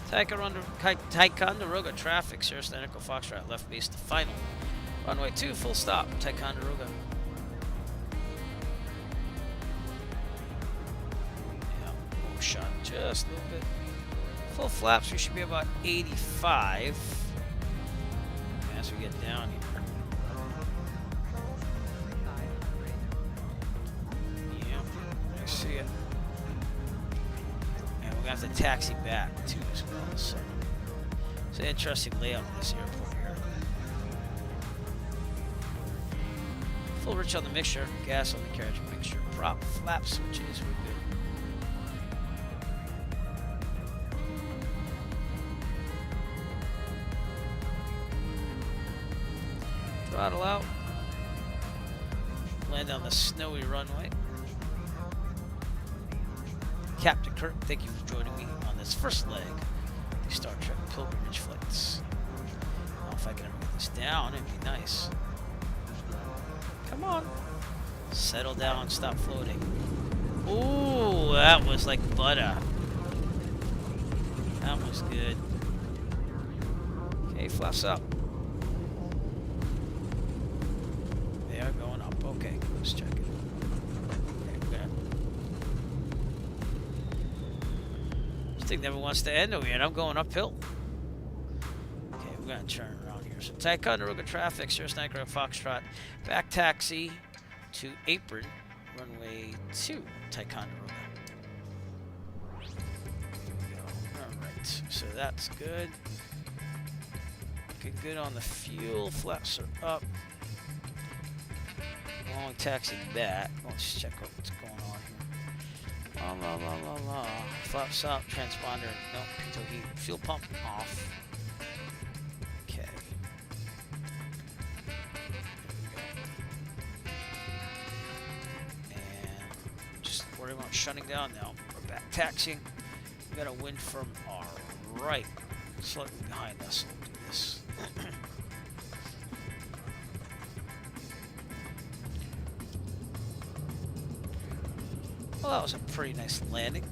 Ticonderoga traffic, Sirius Echo Foxtrot, left base to final. Runway 2, full stop, Ticonderoga. Yeah, oh, shot just a little bit. Full flaps, we should be about 85 as we get down here. Yeah, I see it. And we're going to have to taxi back too as well. So it's an interesting layout of this airport here. Full rich on the mixture, gas on the carriage mixture, prop, flap switches, we're good. Throttle out. Land on the snowy runway. Captain Kirk, thank you for joining me on this first leg of the Star Trek Pilgrimage flights. Now, if I can ever get this down, it'd be nice. Come on. Settle down, stop floating. Ooh, that was like butter. That was good. Okay, flaps up. They are going up. Okay, let's check it. Okay. This thing never wants to end over here, and I'm going uphill. Okay, we're going to turn around here. So Ticonderoga traffic, Sirius Echo Foxtrot, back taxi to apron, runway 2, Ticonderoga. Alright, so that's good. Looking good on the fuel, flaps are up. Long taxi back. Let's check out what's going on here. Flaps up, transponder, no, pitot heat, fuel pump off. Okay. And just worrying about shutting down now. We're back taxiing. We got a wind from our right, slightly behind us. We'll do this. Well, that was a pretty nice landing.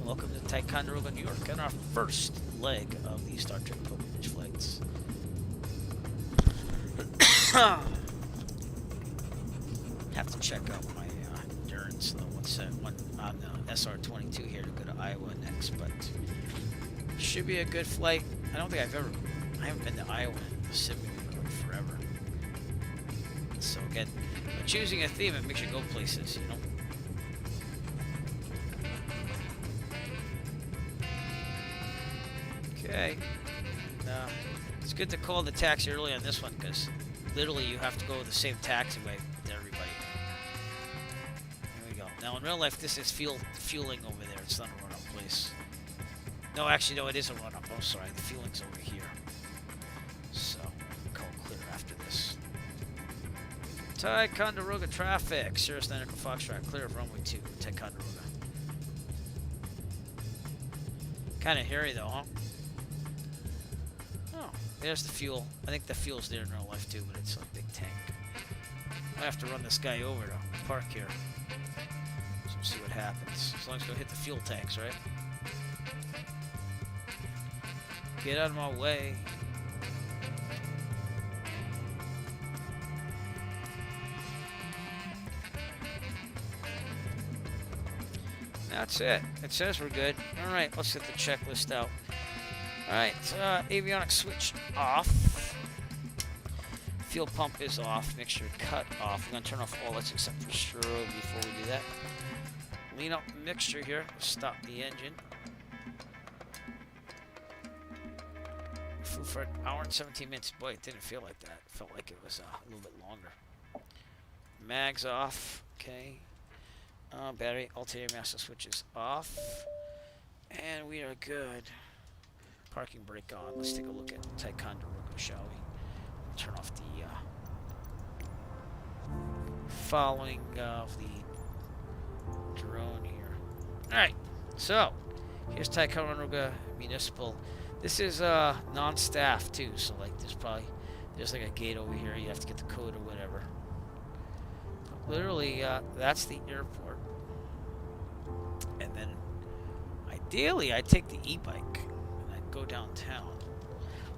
Welcome to Ticonderoga, New York, and our first leg of the Star Trek Pilgrimage flights. Have to check out my endurance though. What's that one on the SR-22 here to go to Iowa next, but should be a good flight. I don't think I haven't been to Iowa in Pacific forever. So again, by choosing a theme, it makes you go places, you know. Okay, and, it's good to call the taxi early on this one because literally you have to go the same taxiway with everybody. There we go. Now in real life, this is fueling over there. It's not a run-up place. No, actually, no, it is a run-up. Oh, sorry, the fueling's over here. So call clear after this. Ticonderoga traffic. Sirius Echo Foxtrot, clear of runway 2, Ticonderoga. Kind of hairy though, huh? Oh, there's the fuel. I think the fuel's there in real life too, but it's a big tank. I have to run this guy over to park here. So we'll see what happens. As long as we don't hit the fuel tanks, right? Get out of my way. That's it. It says we're good. All right, let's get the checklist out. All right, avionics switch off. Fuel pump is off. Mixture cut off. We're gonna turn off all lights except for strobe before we do that. Lean up mixture here. Stop the engine. Flew for an hour and 17 minutes. Boy, it didn't feel like that. It felt like it was a little bit longer. Mags off. Okay. Battery alternator master switch is off. And we are good. Parking brake on. Let's take a look at Ticonderoga, shall we? Turn off the following of the drone here. Alright, so here's Ticonderoga Municipal. This is non-staff too, so like there's like a gate over here. You have to get the code or whatever. But literally, that's the airport. And then I ideally, I'd take the e-bike and I'd go downtown.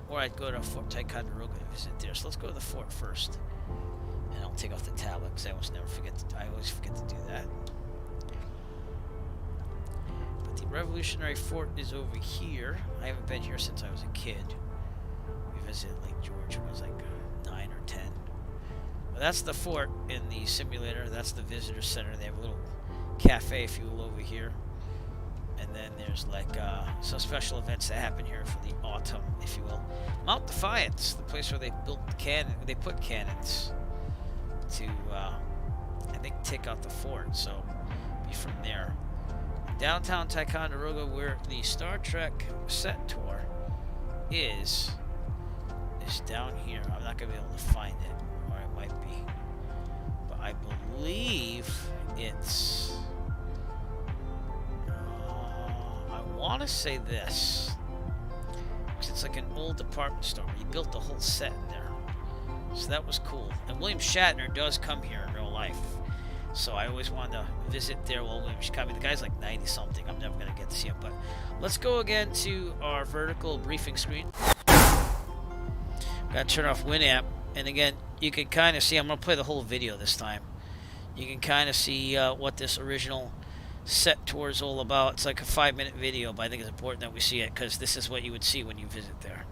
Or I'd go to Fort Ticonderoga and visit there. So let's go to the fort first. And I'll take off the tablet because I always forget to do that. But the Revolutionary Fort is over here. I haven't been here since I was a kid. We visited Lake George when I was like 9 or 10. But that's the fort in the simulator. That's the visitor center. They have a little cafe, if you will, over here. And then there's like some special events that happen here for the autumn, if you will. Mount Defiance, the place where they built they put cannons to, I think, take out the fort. So be from there. Downtown Ticonderoga, where the Star Trek set tour is down here. I'm not gonna be able to find it, or it might be, but I believe it's. I want to say this, because it's like an old department store. He built the whole set in there, so that was cool. And William Shatner does come here in real life, so I always wanted to visit there while William Shatner. The guy's like 90 something. I'm never gonna get to see him, but let's go again to our vertical briefing screen. Gotta turn off Winamp, and again, you can kind of see. I'm gonna play the whole video this time. You can kind of see what this original set tour is all about. It's like a 5-minute video, but I think it's important that we see it because this is what you would see when you visit there.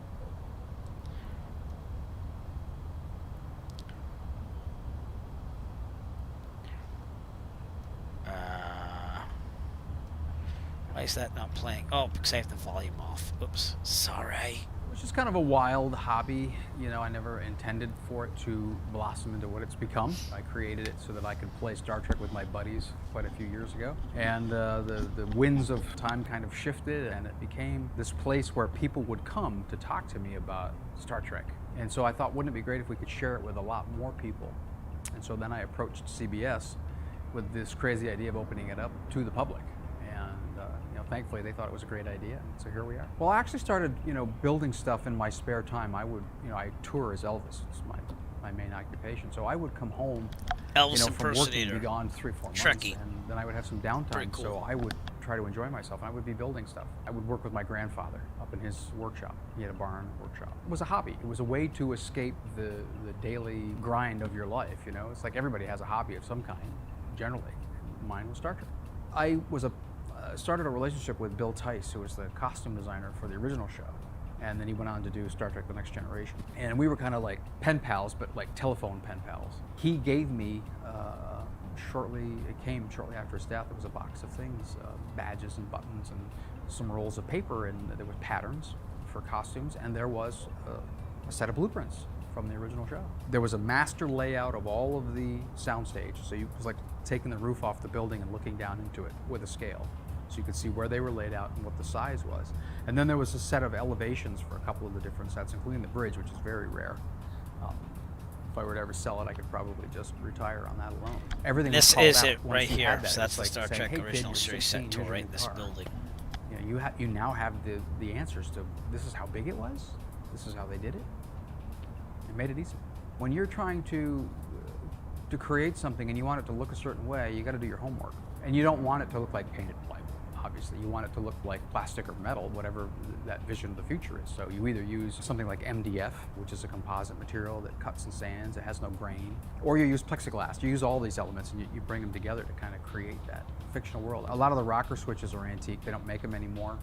Why is that not playing? Oh, because I have the volume off. Oops, sorry. It was just kind of a wild hobby. You know, I never intended for it to blossom into what it's become. I created it so that I could play Star Trek with my buddies quite a few years ago. And the winds of time kind of shifted, and it became this place where people would come to talk to me about Star Trek. And so I thought, wouldn't it be great if we could share it with a lot more people? And so then I approached CBS with this crazy idea of opening it up to the public. Thankfully, they thought it was a great idea, so here we are. Well, I actually started, building stuff in my spare time. I would, I tour as Elvis. It's my main occupation. So I would come home, Elvis from work and be impersonator. gone 3 or 4 months, Trekkie. and then I would have some downtime. Pretty cool. So I would try to enjoy myself, and I would be building stuff. I would work with my grandfather up in his workshop. He had a barn workshop. It was a hobby. It was a way to escape the daily grind of your life. It's like everybody has a hobby of some kind. Generally, mine was Star Trek. I was started a relationship with Bill Tice, who was the costume designer for the original show. And then he went on to do Star Trek The Next Generation. And we were kind of like pen pals, but like telephone pen pals. He gave me, it came shortly after his death, it was a box of things, badges and buttons and some rolls of paper, and there was patterns for costumes, and there was a set of blueprints from the original show. There was a master layout of all of the soundstage, so it was like taking the roof off the building and looking down into it with a scale. So you could see where they were laid out and what the size was. And then there was a set of elevations for a couple of the different sets, including the bridge, which is very rare. If I were to ever sell it, I could probably just retire on that alone. Everything was This called is out it once right you here. had that. So that's It's the like Star saying, Trek "Hey, kid, original you're series 16, set tour here's right your in this car." building. You now have the answers to, this is how big it was, this is how they did it. It made it easy. When you're trying to create something and you want it to look a certain way, you got to do your homework. And you don't want it to look like painted plywood. Obviously, you want it to look like plastic or metal, whatever that vision of the future is. So you either use something like MDF, which is a composite material that cuts and sands, it has no grain, or you use plexiglass. You use all these elements and you bring them together to kind of create that fictional world. A lot of the rocker switches are antique. They don't make them anymore.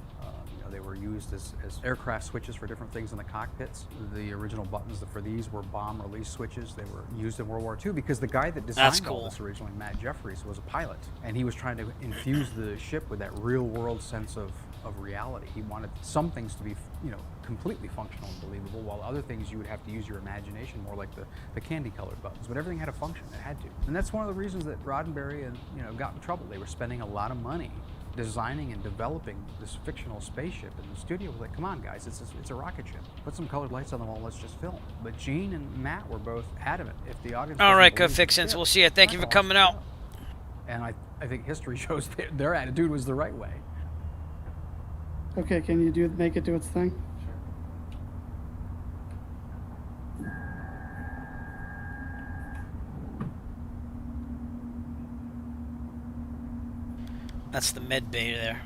They were used as aircraft switches for different things in the cockpits. The original buttons for these were bomb release switches. They were used in World War II because the guy that designed all this originally, Matt Jeffries, was a pilot. And he was trying to infuse the ship with that real world sense of reality. He wanted some things to be, completely functional and believable, while other things you would have to use your imagination, more like the candy colored buttons. But everything had a function, it had to. And that's one of the reasons that Roddenberry got in trouble. They were spending a lot of money designing and developing this fictional spaceship, and the studio was like, come on guys, it's a rocket ship. Put some colored lights on the wall, let's just film. But Gene and Matt were both adamant. If the audience All right, good good fixins. We'll see you. Thank you for coming out. And I think history shows their attitude was the right way. Okay, can you make it do its thing? That's the med bay there.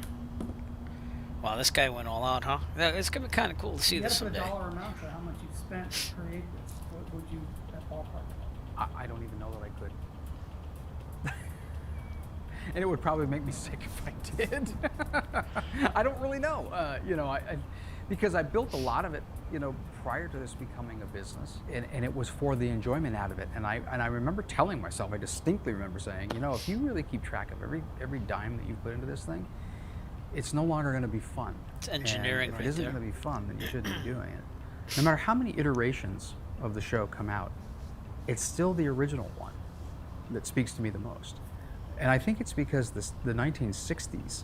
Wow, this guy went all out, huh? It's gonna be kind of cool to see You this gotta put a someday. dollar amount to how much you've spent to create this. What would you, that ballpark? I don't even know that I could. And it would probably make me sick if I did. I don't really know. You know, because I built a lot of it, you know, prior to this becoming a business, and it was for the enjoyment out of it. And I remember telling myself, I distinctly remember saying, you know, if you really keep track of every dime that you put into this thing, it's no longer going to be fun. It's engineering and if right it isn't there. going to be fun, then you shouldn't be doing it. No matter how many iterations of the show come out, it's still the original one that speaks to me the most. And I think it's because the 1960s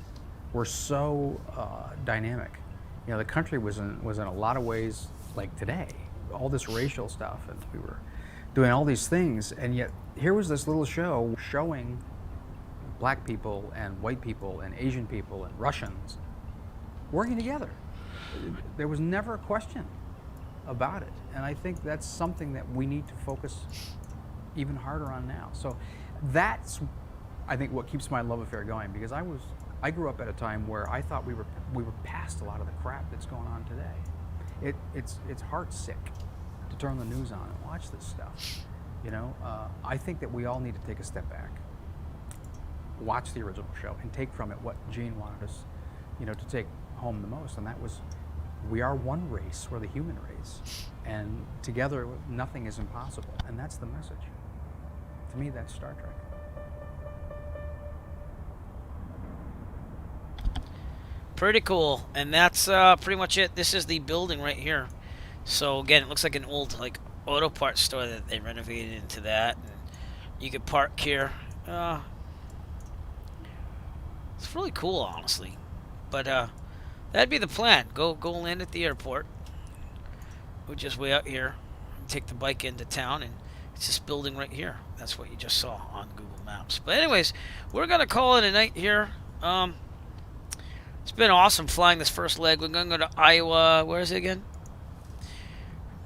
were so dynamic. You know, the country was in a lot of ways like today. All this racial stuff, and we were doing all these things, and yet here was this little show showing black people and white people and Asian people and Russians working together. There was never a question about it. And I think that's something that we need to focus even harder on now. So that's, I think, what keeps my love affair going, because I grew up at a time where I thought we were past a lot of the crap that's going on today. It's heart sick to turn the news on and watch this stuff. You know, I think that we all need to take a step back, watch the original show, and take from it what Gene wanted us, you know, to take home the most, and that was, we are one race, we're the human race, and together nothing is impossible, and that's the message. To me, that's Star Trek. Pretty cool, and that's pretty much it. This is the building right here. So again, it looks like an old like auto parts store that they renovated into that. And you could park here. It's really cool, honestly. But that'd be the plan. Go land at the airport. We'll just way out here and take the bike into town, and it's this building right here. That's what you just saw on Google Maps. But anyways, we're gonna call it a night here. It's been awesome flying this first leg. We're going to go to Iowa. Where is it again?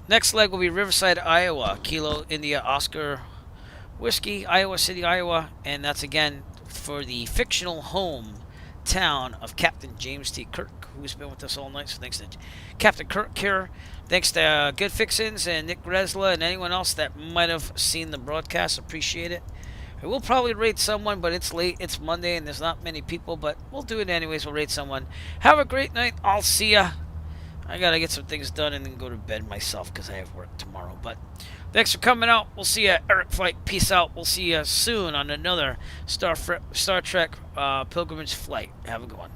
Next leg will be Riverside, Iowa. Kilo India Oscar Whiskey, Iowa City, Iowa. And that's, again, for the fictional home town of Captain James T. Kirk, who's been with us all night. So thanks to Captain Kirk here. Thanks to Good Fixins and Nick Resla and anyone else that might have seen the broadcast. Appreciate it. I will probably rate someone, but it's late. It's Monday, and there's not many people, but we'll do it anyways. We'll rate someone. Have a great night. I'll see ya. I got to get some things done and then go to bed myself because I have work tomorrow. But thanks for coming out. We'll see ya. Eric Flight. Peace out. We'll see ya soon on another Star Trek Pilgrimage flight. Have a good one.